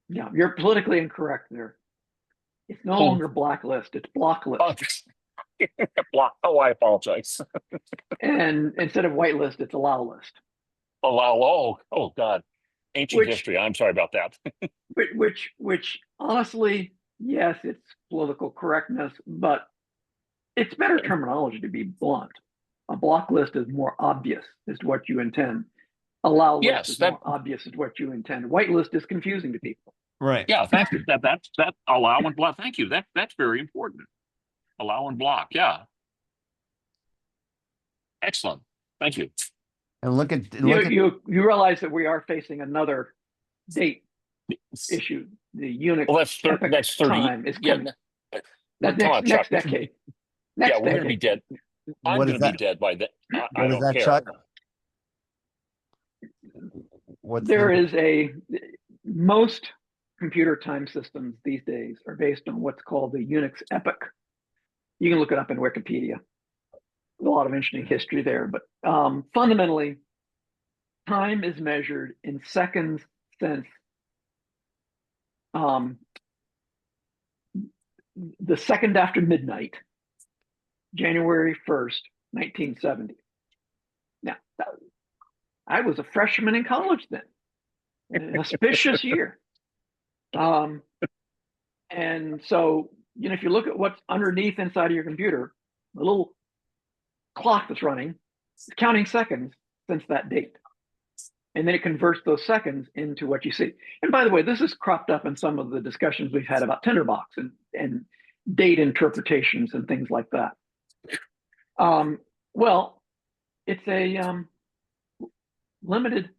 You're politically incorrect there. It's no longer blacklist, it's blocklist. Oh, I apologize. And instead of whitelist, it's allow list. Oh God. Ancient history. I'm sorry about that. which honestly, yes, it's political correctness, but it's better terminology, to be blunt. A block list is more obvious as to what you intend. Allow list is more obvious as what you intend. Whitelist is confusing to people. Right. Yeah, thank you. That allow and block. Thank you. That's very important. Allow and block. Yeah. Excellent. Thank you. And you realize that we are facing another date issue. The Unix that's 30 time is coming. Next decade. We're going to be dead. I'm going to be dead by then. I don't care. Chuck? Most computer time systems these days are based on what's called the Unix epoch. You can look it up in Wikipedia. There's a lot of interesting history there, but fundamentally, time is measured in seconds since the second after midnight, January 1st, 1970. Now, I was a freshman in college then, an auspicious year. And so, if you look at what's underneath inside of your computer, the little clock that's running, it's counting seconds since that date. and then it converts those seconds into what you see. And by the way, this is cropped up in some of the discussions we've had about Tinderbox and date interpretations and things like that. Well, it's a limited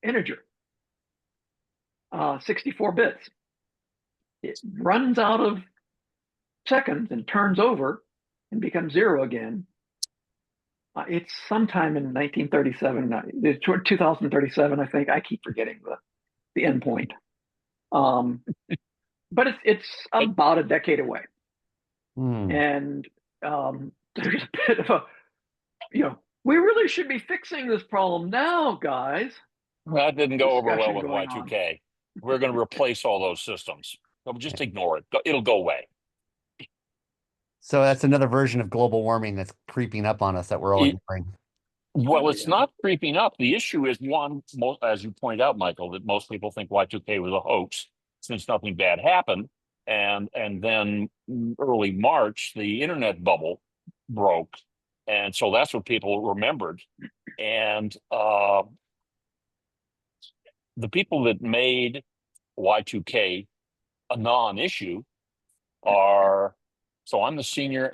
integer, 64 bits. It runs out of seconds and turns over and becomes 0 again. It's sometime in 1937, 2037, I think. I keep forgetting the endpoint. But it's about a decade away. And there's a bit of a, we really should be fixing this problem now, guys. That didn't go over well with Discussion going Y2K. We're going to replace all those systems. So just ignore it. It'll go away. So that's another version of global warming that's creeping up on us that we're all ignoring. Well, it's not creeping up. The issue is one, as you point out, Michael, that most people think Y2K was a hoax since nothing bad happened. And then early March, the internet bubble broke. And so that's what people remembered. And the people that made Y2K a non-issue are, so I'm the senior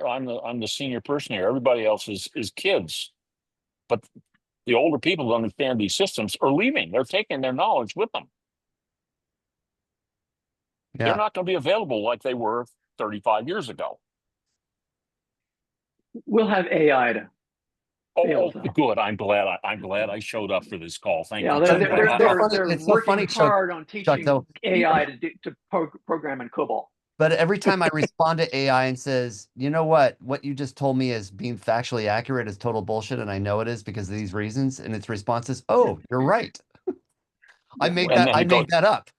person here. Everybody else is kids. But the older people that understand these systems are leaving. They're taking their knowledge with them. Yeah. They're not going to be available like they were 35 years ago. We'll have AI to. Oh, good. I'm glad I showed up for this call. Thank you. They're working hard on teaching AI to program in COBOL. But every time I respond to AI and says, you know what you just told me is being factually accurate is total bullshit, and I know it is because of these reasons, and its response is, oh, you're right. I made that up.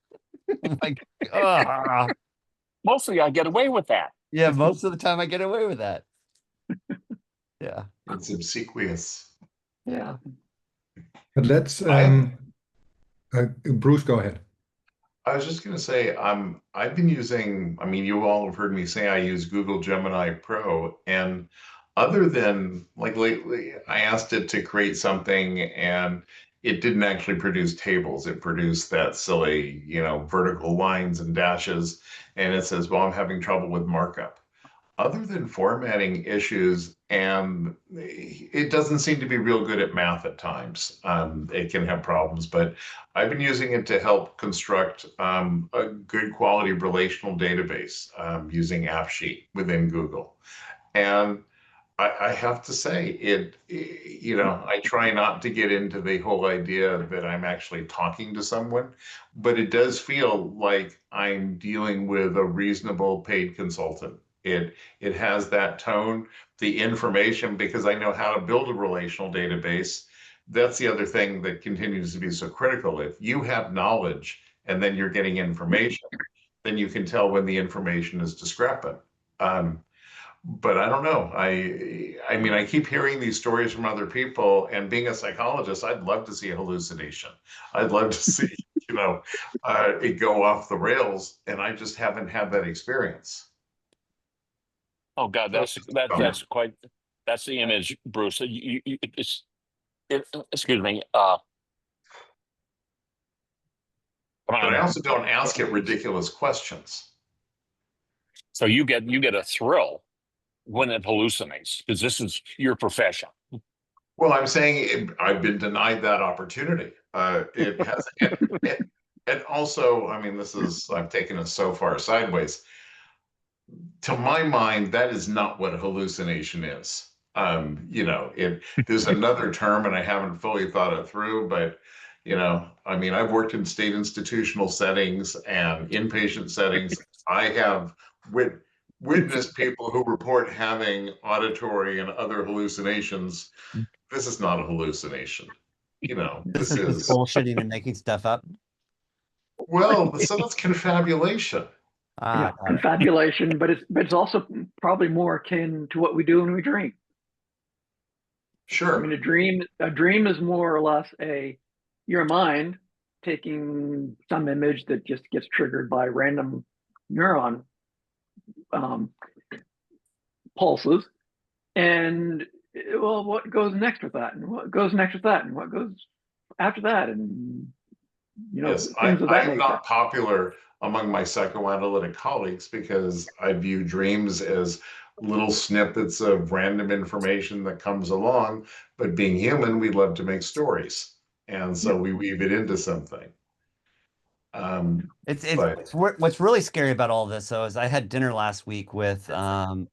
Like, mostly I get away with that. Yeah, most of the time I get away with that. Yeah. It's obsequious. Yeah. But let's Bruce, go ahead. I was just going to say, I've been using, I mean, you all have heard me say I use Google Gemini Pro, and other than like lately, I asked it to create something and it didn't actually produce tables. It produced that silly, vertical lines and dashes. And it says, well, I'm having trouble with markup. Other than formatting issues, and it doesn't seem to be real good at math at times. It can have problems, but I've been using it to help construct a good quality relational database using AppSheet within Google. And I have to say, I try not to get into the whole idea that I'm actually talking to someone, but it does feel like I'm dealing with a reasonable paid consultant. It has that tone, the information, because I know how to build a relational database. That's the other thing that continues to be so critical. If you have knowledge and then you're getting information, then you can tell when the information is discrepant. But I don't know. I mean, I keep hearing these stories from other people, and being a psychologist, I'd love to see a hallucination. I'd love to see, it go off the rails, and I just haven't had that experience. Oh God, that's the image, Bruce. Excuse me. But I also don't ask it ridiculous questions. So you get a thrill when it hallucinates, because this is your profession. Well, I'm saying I've been denied that opportunity. It has, and also, I mean, I've taken it so far sideways. To my mind, that is not what a hallucination is. There's another term, and I haven't fully thought it through, but I mean, I've worked in state institutional settings and inpatient settings. I have witnessed people who report having auditory and other hallucinations. This is not a hallucination. This is bullshitting and making stuff up. Well, so that's confabulation. Confabulation, but it's also probably more akin to what we do when we dream. Sure. I mean, a dream is more or less your mind taking some image that just gets triggered by random neuron pulses, and well, what goes next with that, and what goes next with that, and what goes after that, and Yes, things of I that am nature. not popular among my psychoanalytic colleagues because I view dreams as little snippets of random information that comes along. But being human, we love to make stories. And so we weave it into something. But What's really scary about all this though is I had dinner last week with a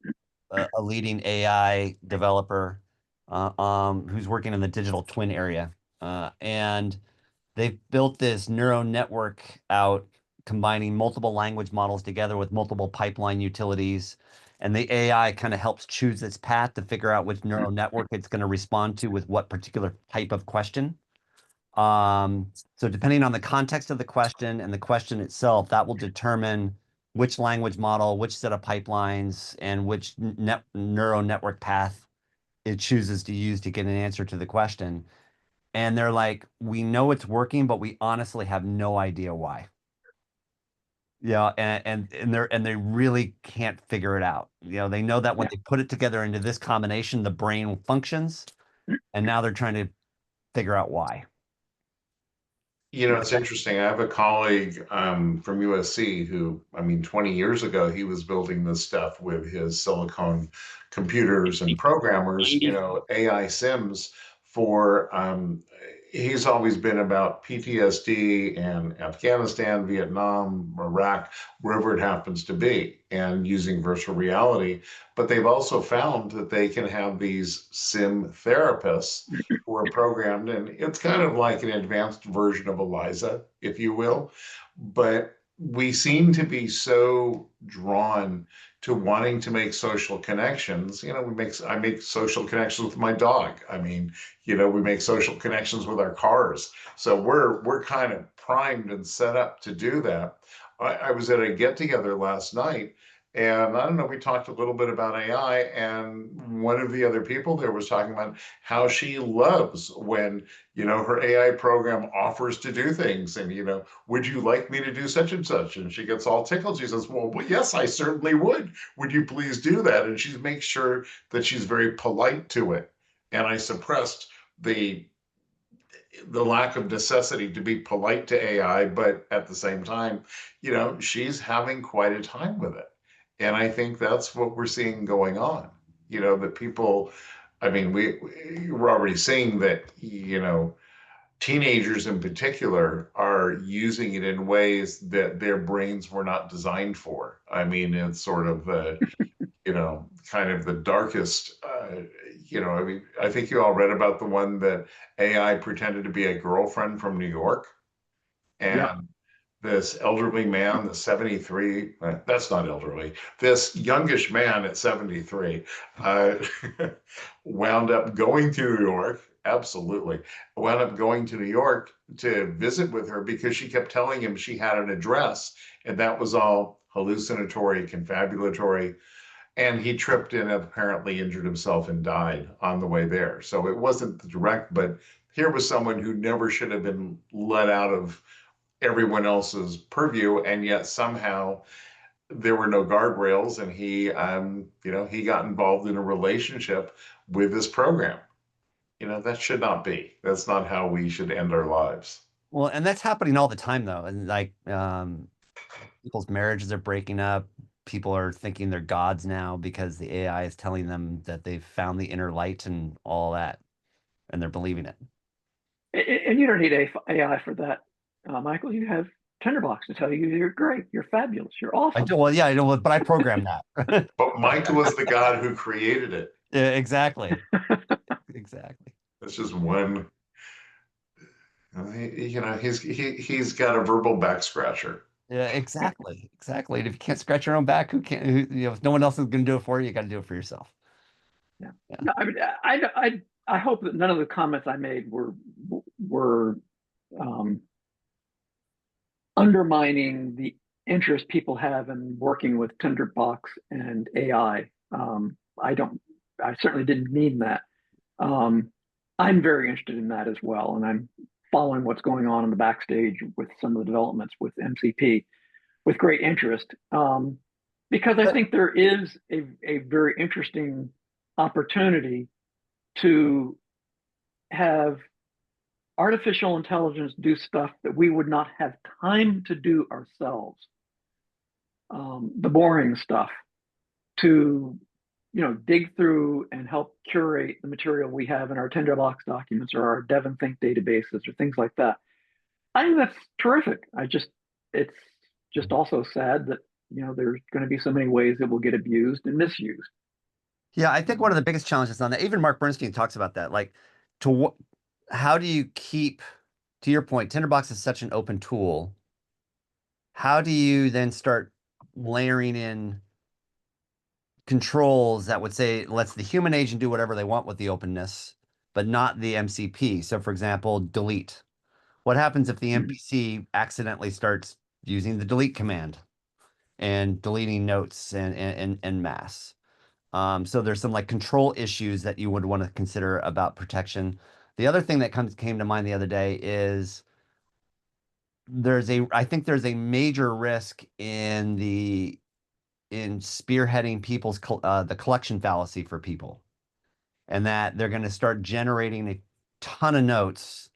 leading AI developer who's working in the digital twin area. And they've built this neural network out, combining multiple language models together with multiple pipeline utilities. And the AI kind of helps choose its path to figure out which neural network it's going to respond to with what particular type of question. So depending on the context of the question and the question itself, that will determine which language model, which set of pipelines, and which neural network path it chooses to use to get an answer to the question. And they're like, we know it's working, but we honestly have no idea why. Yeah, and they really can't figure it out. They know that when they put it together into this combination, the brain functions, and now they're trying to figure out why. it's interesting. I have a colleague from USC who, 20 years ago, he was building this stuff with his silicon computers and programmers, AI sims for, he's always been about PTSD and Afghanistan, Vietnam, Iraq, wherever it happens to be, and using virtual reality. But they've also found that they can have these sim therapists who are programmed, and it's kind of like an advanced version of Eliza, if you will. But we seem to be so drawn to wanting to make social connections. I make social connections with my dog. We make social connections with our cars. So we're kind of primed and set up to do that. I was at a get together last night, and I don't know, we talked a little bit about AI, and one of the other people there was talking about how she loves when, her AI program offers to do things, and, would you like me to do such and such? And she gets all tickled. She says, well, yes, I certainly would. Would you please do that? And she makes sure that she's very polite to it. And I suppressed the lack of necessity to be polite to AI, but at the same time, she's having quite a time with it. And I think that's what we're seeing going on. That people, we're already seeing that, teenagers in particular are using it in ways that their brains were not designed for. It's sort of the, kind of the darkest, I think you all read about the one that AI pretended to be a girlfriend from New York. And this elderly man, the 73, that's not elderly, this youngish man at 73 wound up going to New York, absolutely, wound up going to New York to visit with her because she kept telling him she had an address, and that was all hallucinatory, confabulatory. And he tripped and apparently injured himself and died on the way there. So it wasn't the direct, but here was someone who never should have been let out of everyone else's purview, and yet somehow there were no guardrails, and he got involved in a relationship with this program. That should not be. That's not how we should end our lives. Well, and that's happening all the time though. And like people's marriages are breaking up. People are thinking they're gods now because the AI is telling them that they've found the inner light and all that, and they're believing it. And you don't need AI for that, Michael. You have Tinderbox to tell you you're great, you're fabulous, you're I awesome. do, well, yeah, I know, but I programmed that. But Michael is the God who created it. Yeah, exactly. Exactly. It's just one. He's got a verbal back scratcher. Yeah, exactly. Exactly. And if you can't scratch your own back, who can, who, if no one else is going to do it for you, you got to do it for yourself. Yeah. Yeah. No, I hope that none of the comments I made were undermining the interest people have in working with Tinderbox and AI. I certainly didn't mean that. I'm very interested in that as well, and I'm following what's going on in the backstage with some of the developments with MCP with great interest, because I think there is a very interesting opportunity to have artificial intelligence do stuff that we would not have time to do ourselves. The boring stuff, to dig through and help curate the material we have in our Tinderbox documents or our DevonThink databases or things like that. I think that's terrific. It's just also sad that there's going to be so many ways it will get abused and misused. Yeah, I think one of the biggest challenges on that, even Mark Bernstein talks about that, like to what, how do you keep, to your point, Tinderbox is such an open tool. How do you then start layering in controls that would say lets the human agent do whatever they want with the openness, but not the MCP? So for example, delete. What happens if the NPC accidentally starts using the delete command and deleting notes and mass? So there's some like control issues that you would want to consider about protection. The other thing that came to mind the other day is I think there's a major risk in spearheading the collection fallacy for people, and that they're going to start generating a ton of notes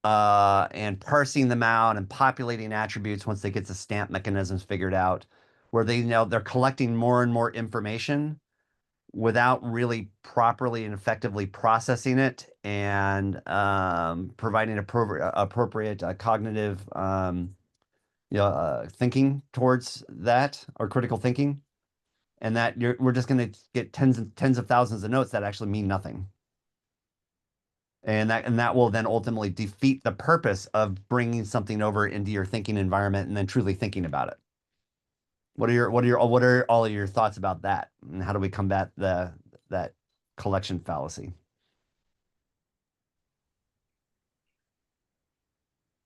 and parsing them out and populating attributes once they get the stamp mechanisms figured out, where they're collecting more and more information without really properly and effectively processing it and providing appropriate cognitive thinking towards that, or critical thinking, and that we're just going to get tens of thousands of notes that actually mean nothing, and that will then ultimately defeat the purpose of bringing something over into your thinking environment and then truly thinking about it. What are all of your thoughts about that, and how do we combat that collection fallacy?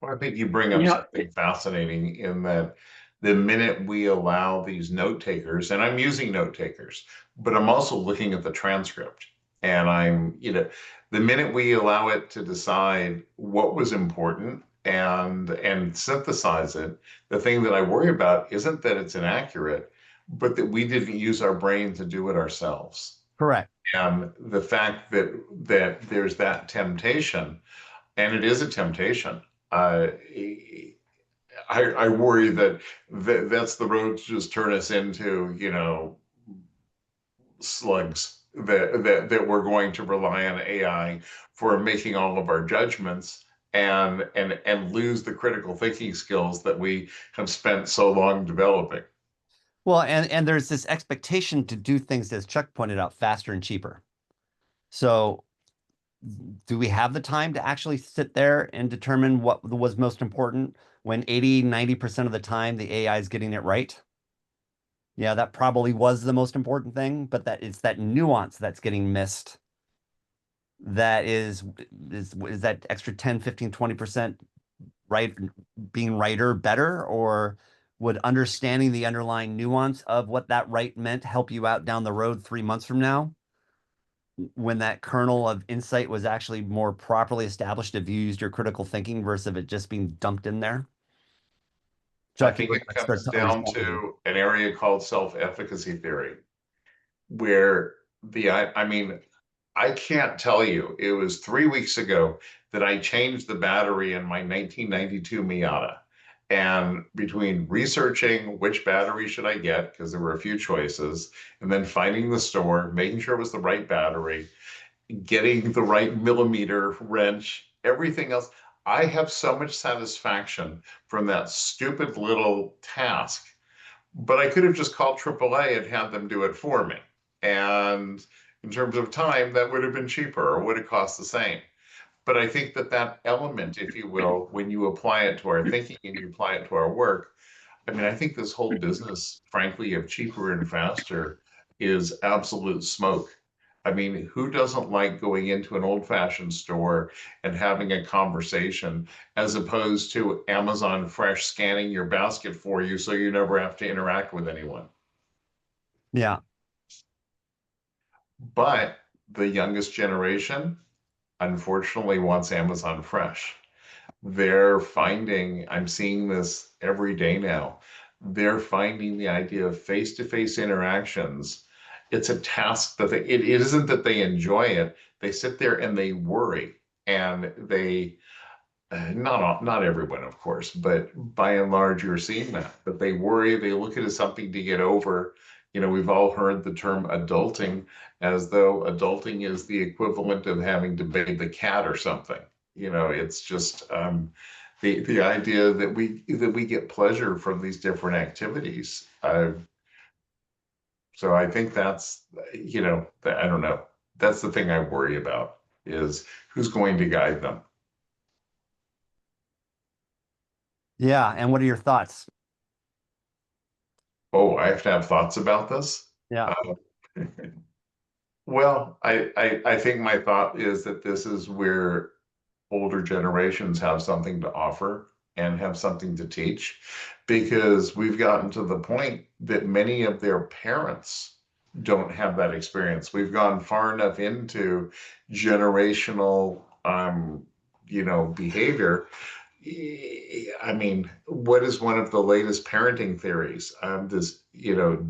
Well, I think you bring up You know, something fascinating in that the minute we allow these note takers, and I'm using note takers, but I'm also looking at the transcript, and the minute we allow it to decide what was important and synthesize it, the thing that I worry about isn't that it's inaccurate, but that we didn't use our brain to do it ourselves. Correct. And the fact that there's that temptation, and it is a temptation. Uh, I worry that's the road to just turn us into, slugs that we're going to rely on AI for making all of our judgments and lose the critical thinking skills that we have spent so long developing. Well, and there's this expectation to do things, as Chuck pointed out, faster and cheaper. So do we have the time to actually sit there and determine what was most important when 80-90% of the time the AI is getting it right? Yeah, that probably was the most important thing, but that it's that nuance that's getting missed. That is that extra 10, 15, 20% right, being righter better, or would understanding the underlying nuance of what that right meant help you out down the road 3 months from now, when that kernel of insight was actually more properly established if you used your critical thinking versus it just being dumped in there? I Chuck, you're think the it expert comes to down respond. to an area called self-efficacy theory, where I mean, I can't tell you, it was 3 weeks ago that I changed the battery in my 1992 Miata. And between researching which battery should I get, because there were a few choices, and then finding the store, making sure it was the right battery, getting the right millimeter wrench, everything else, I have so much satisfaction from that stupid little task. But I could have just called AAA and had them do it for me. And in terms of time, that would have been cheaper or would have cost the same. But I think that element, if you will, when you apply it to our thinking and you apply it to our work, I mean, I think this whole business, frankly, of cheaper and faster is absolute smoke. I mean, who doesn't like going into an old-fashioned store and having a conversation as opposed to Amazon Fresh scanning your basket for you so you never have to interact with anyone? Yeah. But the youngest generation, unfortunately, wants Amazon Fresh. I'm seeing this every day now. They're finding the idea of face-to-face interactions. It's a task that it isn't that they enjoy it. They sit there and they worry and they not everyone, of course, but by and large, you're seeing that. But they worry, they look at it as something to get over. You know, we've all heard the term adulting, as though adulting is the equivalent of having to bathe the cat or something. You know, it's just the idea that we get pleasure from these different activities. So I think that's, you know, I don't know. That's the thing I worry about, is who's going to guide them. Yeah, and what are your thoughts? Oh, I have to have thoughts about this. Yeah. Uh, well, I think my thought is that this is where older generations have something to offer and have something to teach, because we've gotten to the point that many of their parents don't have that experience. We've gone far enough into generational, you know, behavior. I mean, what is one of the latest parenting theories? This, you know,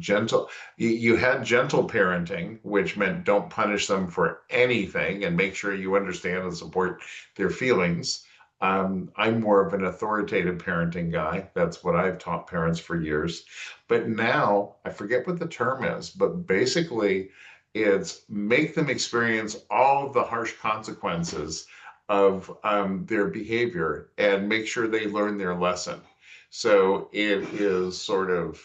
you had gentle parenting, which meant don't punish them for anything and make sure you understand and support their feelings. I'm more of an authoritative parenting guy. That's what I've taught parents for years. But now I forget what the term is, but basically it's make them experience all of the harsh consequences of their behavior and make sure they learn their lesson. So it is sort of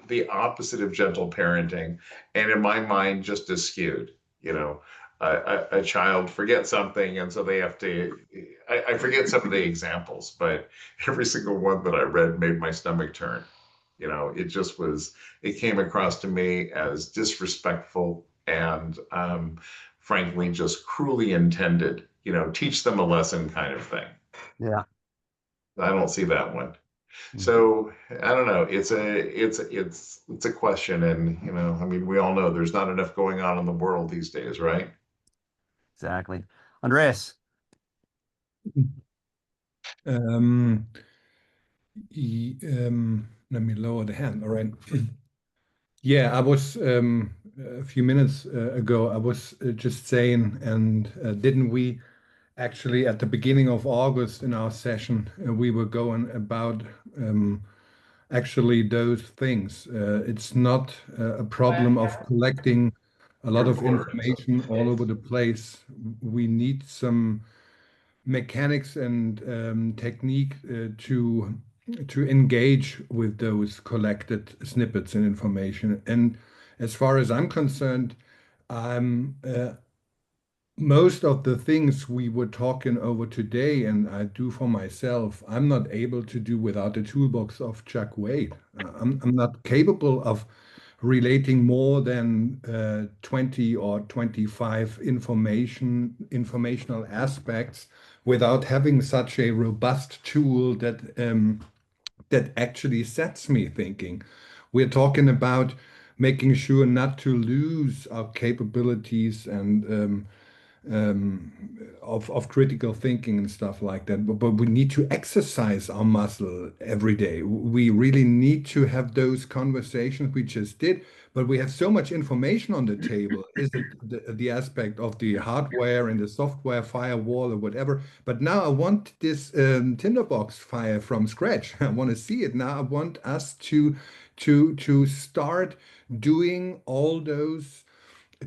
the opposite of gentle parenting, and in my mind, just as skewed. You know, a child forgets something, and so they have to. I forget some of the examples, but every single one that I read made my stomach turn. You know, it just was. It came across to me as disrespectful and frankly, just cruelly intended, you know, teach them a lesson kind of thing. Yeah. I don't see that one. Mhm. So I don't know. It's a question, and you know, I mean, we all know there's not enough going on in the world these days, right? Exactly. Andreas. Um, Let me lower the hand. All right. Yeah, I was a few minutes ago, I was just saying, and didn't we actually at the beginning of August in our session, we were going about actually those things. It's not a problem of collecting a lot of information all over the place. We need some mechanics and technique to engage with those collected snippets and information. And as far as I'm concerned, I'm most of the things we were talking over today, and I do for myself, I'm not able to do without the toolbox of Chuck Wade. I'm not capable of relating more than 20 or 25 informational aspects without having such a robust tool that actually sets me thinking. We're talking about making sure not to lose our capabilities and of critical thinking and stuff like that. But we need to exercise our muscle every day. We really need to have those conversations we just did. But we have so much information on the table. Is it the aspect of the hardware and the software firewall or whatever? But now I want this Tinderbox file from scratch. I want to see it now. I want us to start doing all those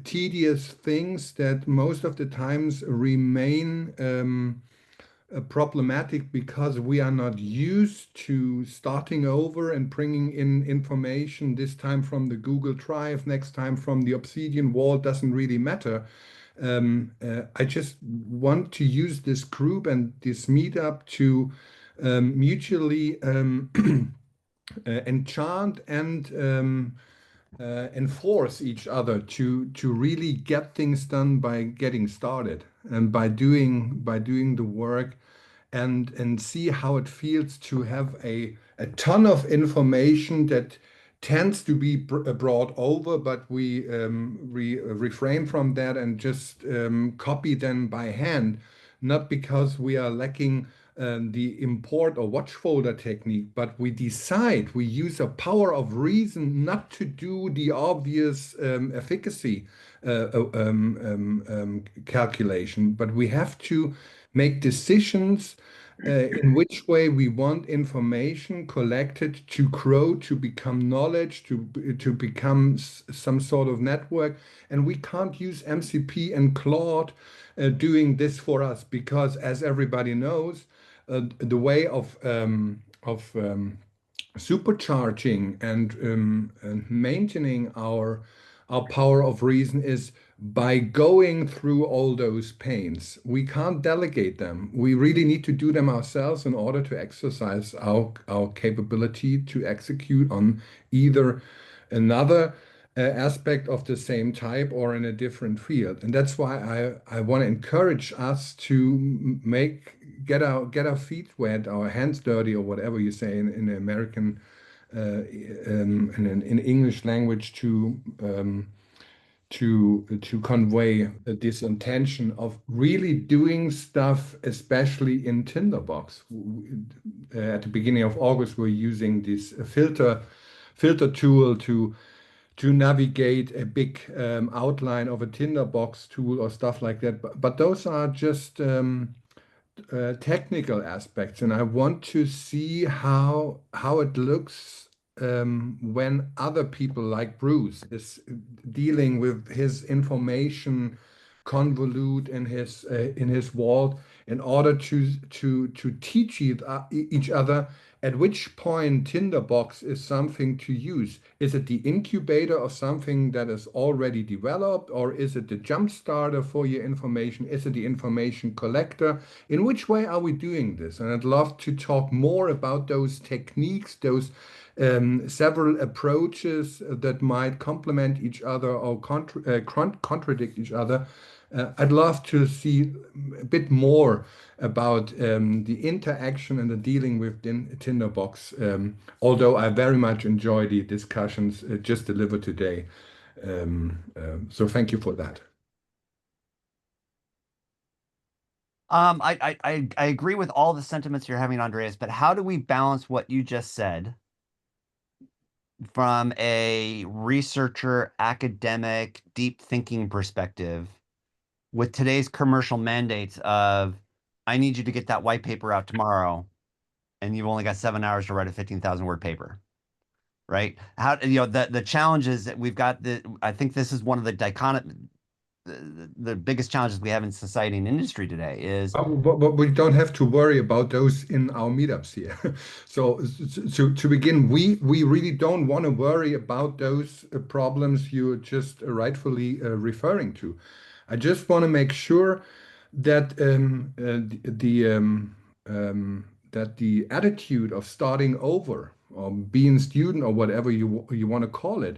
tedious things that most of the times remain problematic because we are not used to starting over and bringing in information, this time from the Google Drive, next time from the Obsidian wall, doesn't really matter. I just want to use this group and this meetup to mutually enchant and enforce each other to really get things done by getting started and by doing the work and see how it feels to have a ton of information that tends to be brought over, but we refrain from that and just copy them by hand, not because we are lacking the import or watch folder technique, but we decide, we use a power of reason not to do the obvious efficacy calculation, but we have to make decisions in which way we want information collected to grow, to become knowledge, to become some sort of network. And we can't use MCP and Claude doing this for us because, as everybody knows, the way of supercharging and maintaining our power of reason is by going through all those pains. We can't delegate them. We really need to do them ourselves in order to exercise our capability to execute on either another aspect of the same type or in a different field. And that's why I want to encourage us to get our feet wet, our hands dirty, or whatever you say in the American in English language to convey this intention of really doing stuff, especially in Tinderbox. At the beginning of August, we're using this filter tool to navigate a big outline of a Tinderbox tool or stuff like that. But those are just technical aspects, and I want to see how it looks when other people like Bruce is dealing with his information convolute in his vault in order to teach each other at which point Tinderbox is something to use. Is it the incubator of something that is already developed, or is it the jump starter for your information? Is it the information collector? In which way are we doing this? And I'd love to talk more about those techniques, those several approaches that might complement each other or contradict each other. I'd love to see a bit more about the interaction and the dealing with Tinderbox, although I very much enjoy the discussions just delivered today. So thank you for that. I agree with all the sentiments you're having, Andreas, but how do we balance what you just said from a researcher, academic, deep thinking perspective with today's commercial mandates of, I need you to get that white paper out tomorrow, and you've only got 7 hours to write a 15,000 word paper, right? How, the challenges that we've got, I think this is one of the biggest challenges we have in society and industry today is. But we don't have to worry about those in our meetups here. So to begin, we really don't want to worry about those problems you're just rightfully referring to. I just want to make sure that that the attitude of starting over or being a student or whatever you want to call it,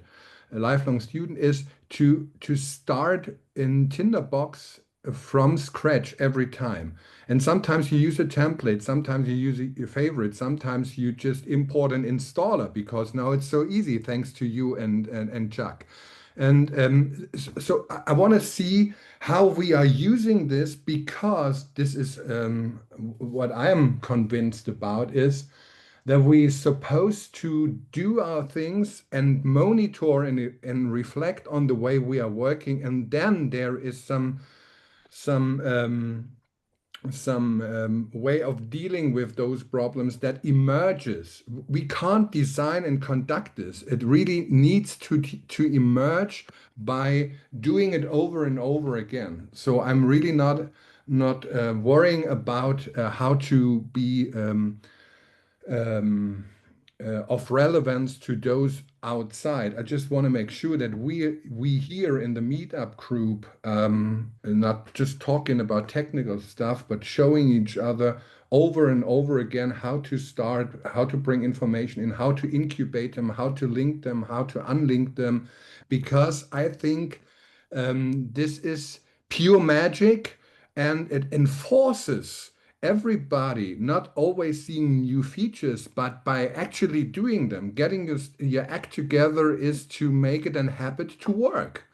a lifelong student, is to start in Tinderbox from scratch every time. And sometimes you use a template, sometimes you use your favorite, sometimes you just import an installer because now it's so easy thanks to you and Chuck. And so I want to see how we are using this, because this is what I am convinced about is that we're supposed to do our things and monitor and reflect on the way we are working, and then there is some way of dealing with those problems that emerges. We can't design and conduct this. It really needs to emerge by doing it over and over again. So I'm really not worrying about how to be of relevance to those outside. I just want to make sure that we here in the meetup group, not just talking about technical stuff, but showing each other over and over again how to start, how to bring information in, how to incubate them, how to link them, how to unlink them, because I think this is pure magic, and it enforces everybody not always seeing new features, but by actually doing them. Getting your act together is to make it a habit to work,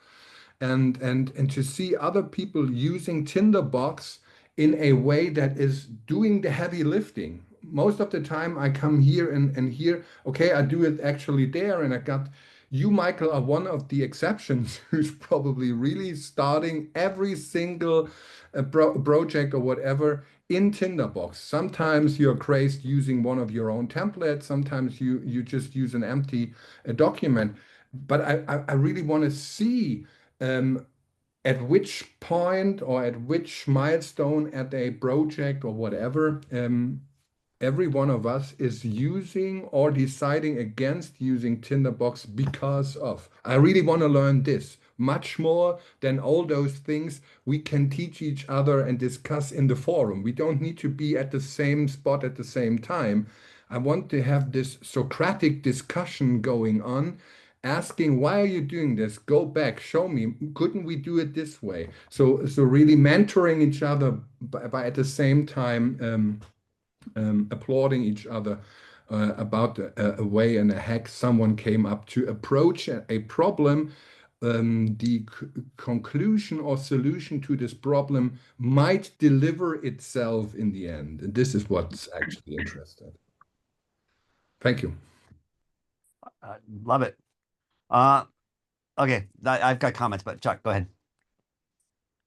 and to see other people using Tinderbox in a way that is doing the heavy lifting. Most of the time I come here and here, okay, I do it actually there. And I got you, Michael, are one of the exceptions who's probably really starting every single project or whatever in Tinderbox. Sometimes you're crazed using one of your own templates. Sometimes you just use an empty document. But I really want to see at which point or at which milestone at a project or whatever, every one of us is using or deciding against using Tinderbox because of. I really want to learn this much more than all those things we can teach each other and discuss in the forum. We don't need to be at the same spot at the same time. I want to have this Socratic discussion going on, asking, why are you doing this? Go back, show me. Couldn't we do it this way? So really mentoring each other, by at the same time applauding each other about a way and a hack someone came up to approach a problem. The conclusion or solution to this problem might deliver itself in the end. And this is what's actually interesting. Thank you. Love it. Okay, I've got comments, but Chuck, go ahead.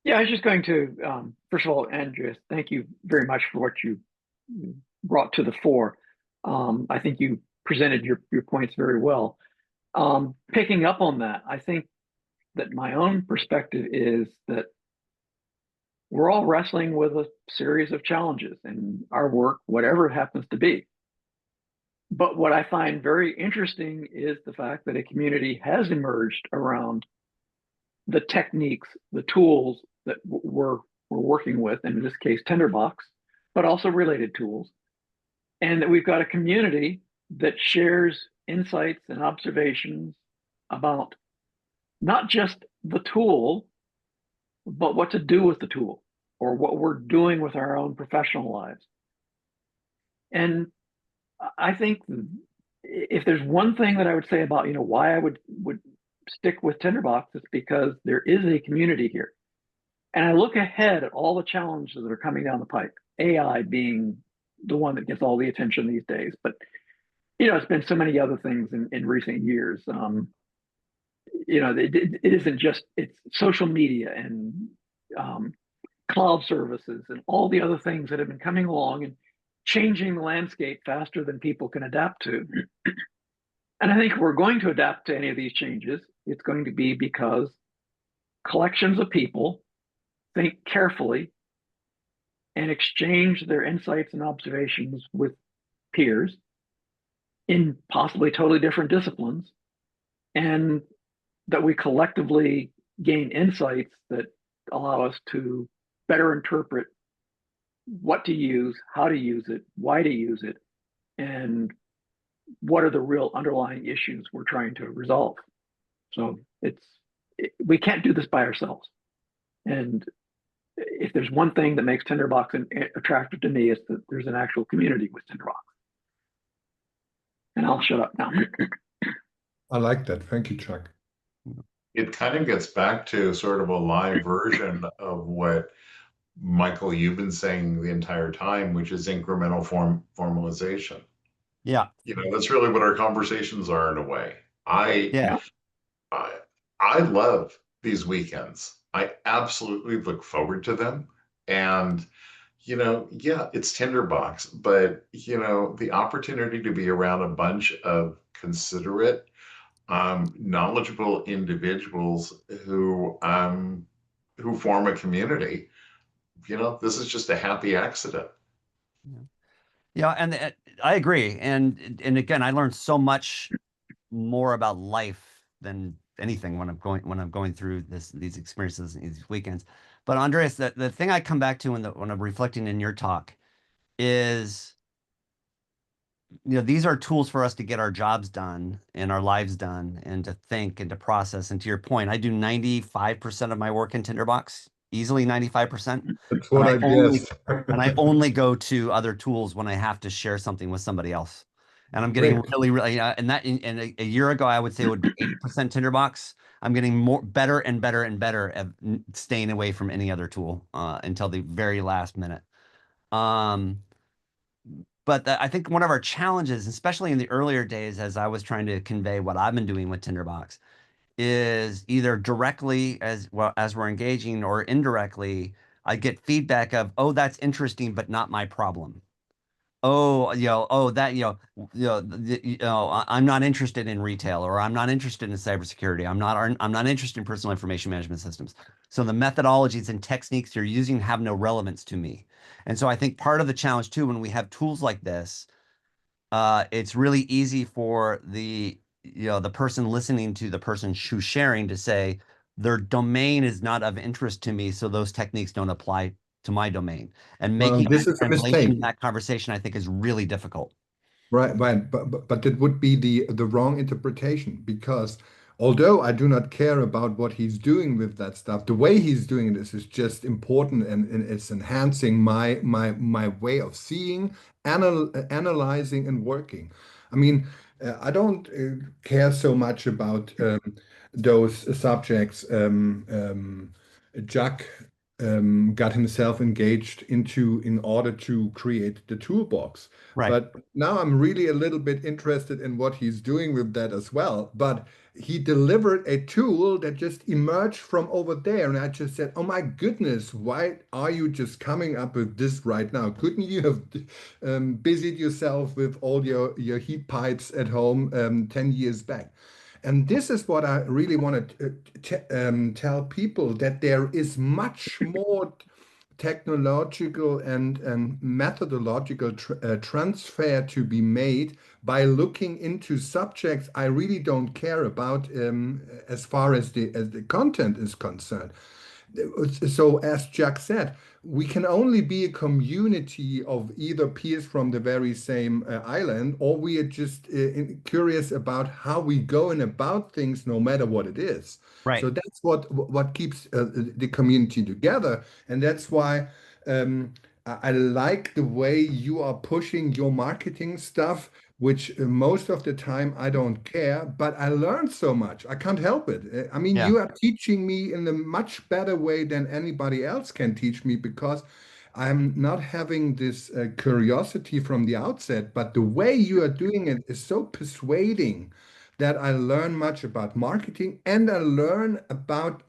Yeah, I was just going to, first of all, Andreas, thank you very much for what you brought to the fore. I think you presented your points very well. Picking up on that, I think that my own perspective is that we're all wrestling with a series of challenges in our work, whatever it happens to be. But what I find very interesting is the fact that a community has emerged around the techniques, the tools that we're working with, and in this case, Tinderbox, but also related tools. And that we've got a community that shares insights and observations about not just the tool, but what to do with the tool or what we're doing with our own professional lives. And I think if there's one thing that I would say about, why I would stick with Tinderbox, it's because there is a community here. And I look ahead at all the challenges that are coming down the pipe, AI being the one that gets all the attention these days. But, it's been so many other things in recent years. It isn't just, it's social media and cloud services and all the other things that have been coming along and changing the landscape faster than people can adapt to. And I think if we're going to adapt to any of these changes, it's going to be because collections of people think carefully and exchange their insights and observations with peers in possibly totally different disciplines, and that we collectively gain insights that allow us to better interpret what to use, how to use it, why to use it, and what are the real underlying issues we're trying to resolve. So we can't do this by ourselves. And if there's one thing that makes Tinderbox attractive to me, is that there's an actual community with Tinderbox. And I'll shut up now. I like that. Thank you, Chuck. It kind of gets back to sort of a live version of what, Michael, you've been saying the entire time, which is incremental formalization. Yeah. That's really what our conversations are in a way. Yeah. I love these weekends. I absolutely look forward to them. And, it's Tinderbox, but, the opportunity to be around a bunch of considerate, knowledgeable individuals who form a community, this is just a happy accident. Yeah, and I agree. And again, I learned so much more about life than anything when I'm going through these experiences, these weekends. But Andreas, the thing I come back to when I'm reflecting in your talk is, these are tools for us to get our jobs done and our lives done and to think and to process. And to your point, I do 95% of my work in Tinderbox, easily 95%. That's what And I only go to other tools when I have to share something with somebody else. And I'm getting Great. really, and a year ago, I would say it would be 80% Tinderbox. I'm getting better and better and better at staying away from any other tool until the very last minute. Um, I think one of our challenges, especially in the earlier days, as I was trying to convey what I've been doing with Tinderbox, is either directly as well as we're engaging or indirectly, I get feedback of, oh, that's interesting, but not my problem. Oh, oh, that, I'm not interested in retail, or I'm not interested in cybersecurity. I'm not interested in personal information management systems. So the methodologies and techniques you're using have no relevance to me. And so I think part of the challenge too, when we have tools like this, it's really easy for the person listening to the person who's sharing to say their domain is not of interest to me, so those techniques don't apply to my domain. And Well, making this that is a translation mistake. in that conversation, I think, is really difficult. Right, right, but it would be the wrong interpretation because although I do not care about what he's doing with that stuff, the way he's doing this is just important and it's enhancing my way of seeing, analyzing, and working. I mean, I don't care so much about those subjects. Jack got himself engaged into in order to create the toolbox. Right, But now I'm really a little bit interested in what he's doing with that as well. But he delivered a tool that just emerged from over there. And I just said, oh my goodness, why are you just coming up with this right now? Couldn't you have busied yourself with all your heat pipes at home 10 years back? And this is what I really want to tell people that there is much more technological and methodological transfer to be made by looking into subjects I really don't care about as far as the content is concerned. So, as Jack said, we can only be a community of either peers from the very same island, or we are just curious about how we go and about things, no matter what it is. right. So that's what keeps the community together, and that's why I like the way you are pushing your marketing stuff, which most of the time I don't care, but I learned so much. I can't help it. I mean, Yeah, you are teaching me in a much better way than anybody else can teach me because I'm not having this curiosity from the outset, but the way you are doing it is so persuading that I learn much about marketing and I learn about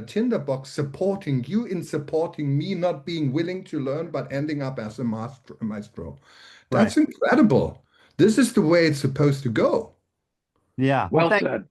Tinderbox supporting you in supporting me, not being willing to learn, but ending up as a maestro. right. That's incredible. This is the way it's supposed to go. Yeah. Well, Well said.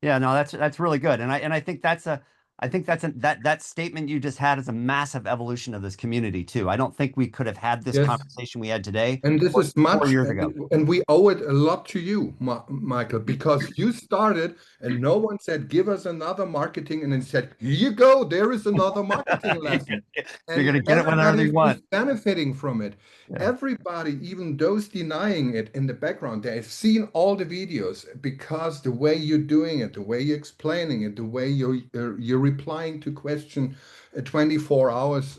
yeah, no, that's really good. And I think that statement you just had is a massive evolution of this community too. I don't think we could have had this Yes. conversation we had today And this is 4 years ago. and we owe it a lot to you, Michael, because you started and no one said, give us another marketing. And then said, here you go, there is another marketing lesson. You're And gonna get it whenever everybody you is want. benefiting from it. Yeah. Everybody, even those denying it in the background, they've seen all the videos because the way you're doing it, the way you're explaining it, the way you're replying to question 24 hours.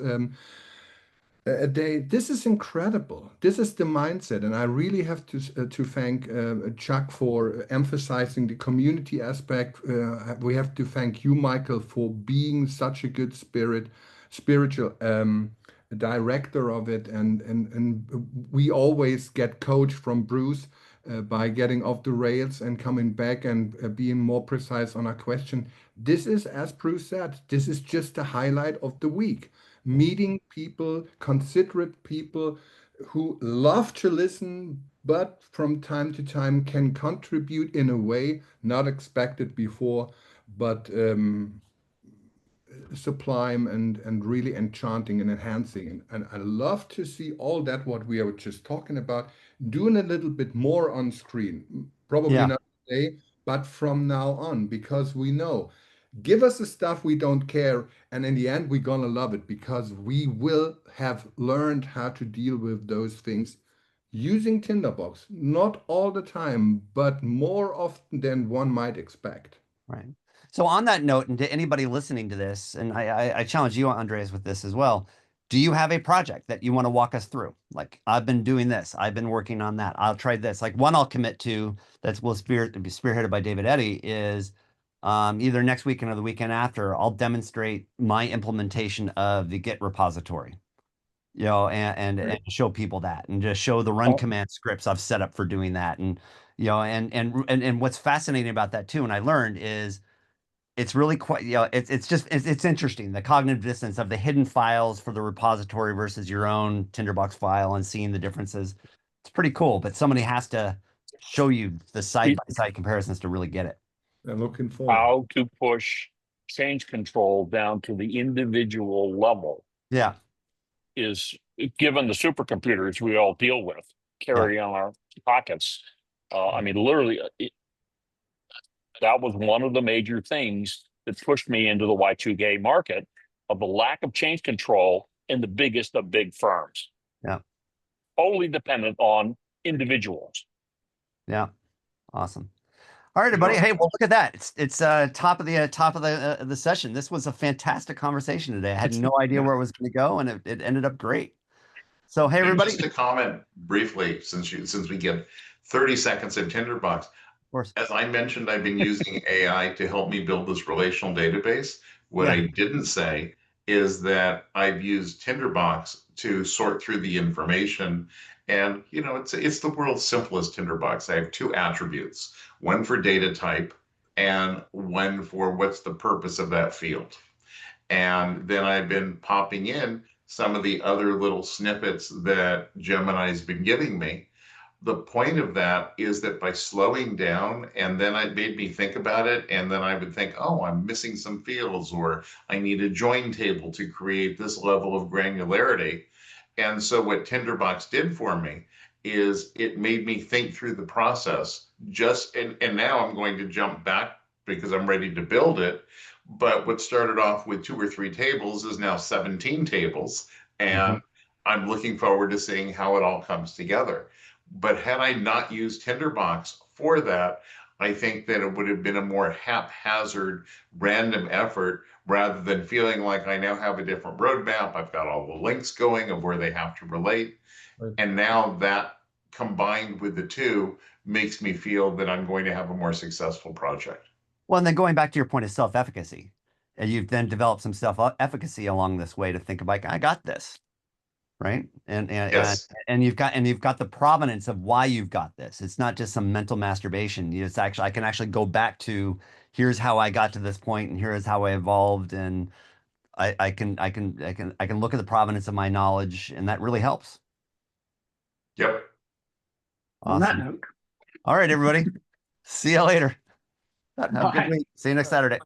A day. This is incredible. This is the mindset, and I really have to thank Chuck for emphasizing the community aspect. We have to thank you, Michael, for being such a good spiritual director of it, and we always get coached from Bruce by getting off the rails and coming back and being more precise on our question. This is, as Bruce said, this is just the highlight of the week meeting people, considerate people who love to listen, but from time to time can contribute in a way not expected before, but sublime and really enchanting and enhancing. And I love to see all that what we are just talking about, doing a little bit more on screen. Probably Yeah. not today, but from now on, because we know give us the stuff we don't care, and in the end, we're gonna love it because we will have learned how to deal with those things using Tinderbox. Not all the time, but more often than one might expect. Right. So on that note, and to anybody listening to this, and I challenge you, Andreas, with this as well. do you have a project that you want to walk us through? Like, I've been doing this, I've been working on that, I'll try this. Like one I'll commit to that's will be spearheaded by David Eddy is either next weekend or the weekend after, I'll demonstrate my implementation of the Git repository, you know, and show people that and just show the run Oh. command scripts I've set up for doing that. And, you know, and what's fascinating about that too, and I learned is it's really quite, you know, it's interesting, the cognitive dissonance of the hidden files for the repository versus your own Tinderbox file and seeing the differences. It's pretty cool, but somebody has to show you the side by side comparisons to really get it. I'm looking forward. How to push change control down to the individual level Yeah. is, given the supercomputers we all deal with, carry on our pockets. I mean, literally, that was one of the major things that pushed me into the Y2K market, of the lack of change control in the biggest of big firms. Yeah. Totally dependent on individuals. Yeah. Awesome. All right, everybody. Hey, well, look at that. It's top of the session. This was a fantastic conversation today. I had no idea where it was going to go, and it ended up great. So, hey, And everybody. just to comment briefly, since we get 30 seconds of Tinderbox, Of course. as I mentioned, I've been using AI to help me build this relational database. What I didn't say is that I've used Tinderbox to sort through the information. And, you know, it's the world's simplest Tinderbox. I have two attributes, one for data type and one for what's the purpose of that field. And then I've been popping in some of the other little snippets that Gemini's been giving me. The point of that is that by slowing down, and then it made me think about it, and then I would think, oh, I'm missing some fields, or I need a join table to create this level of granularity. And so what Tinderbox did for me is it made me think through the process and now I'm going to jump back because I'm ready to build it. But what started off with 2 or 3 tables is now 17 tables. And I'm looking forward to seeing how it all comes together. But had I not used Tinderbox for that, I think that it would have been a more haphazard, random effort rather than feeling like I now have a different roadmap. I've got all the links going of where they have to relate. Right. And now that combined with the two makes me feel that I'm going to have a more successful project. Well, and then going back to your point of self-efficacy, and you've then developed some self-efficacy along this way to think about, I got this, right? Yes. And you've got the provenance of why you've got this. It's not just some mental masturbation. It's actually, I can actually go back to, here's how I got to this point, and here's how I evolved, and I can look at the provenance of my knowledge, and that really helps. Yep. On that Awesome. note, All right, everybody. See you later. Have a Bye. good week. See you next Saturday.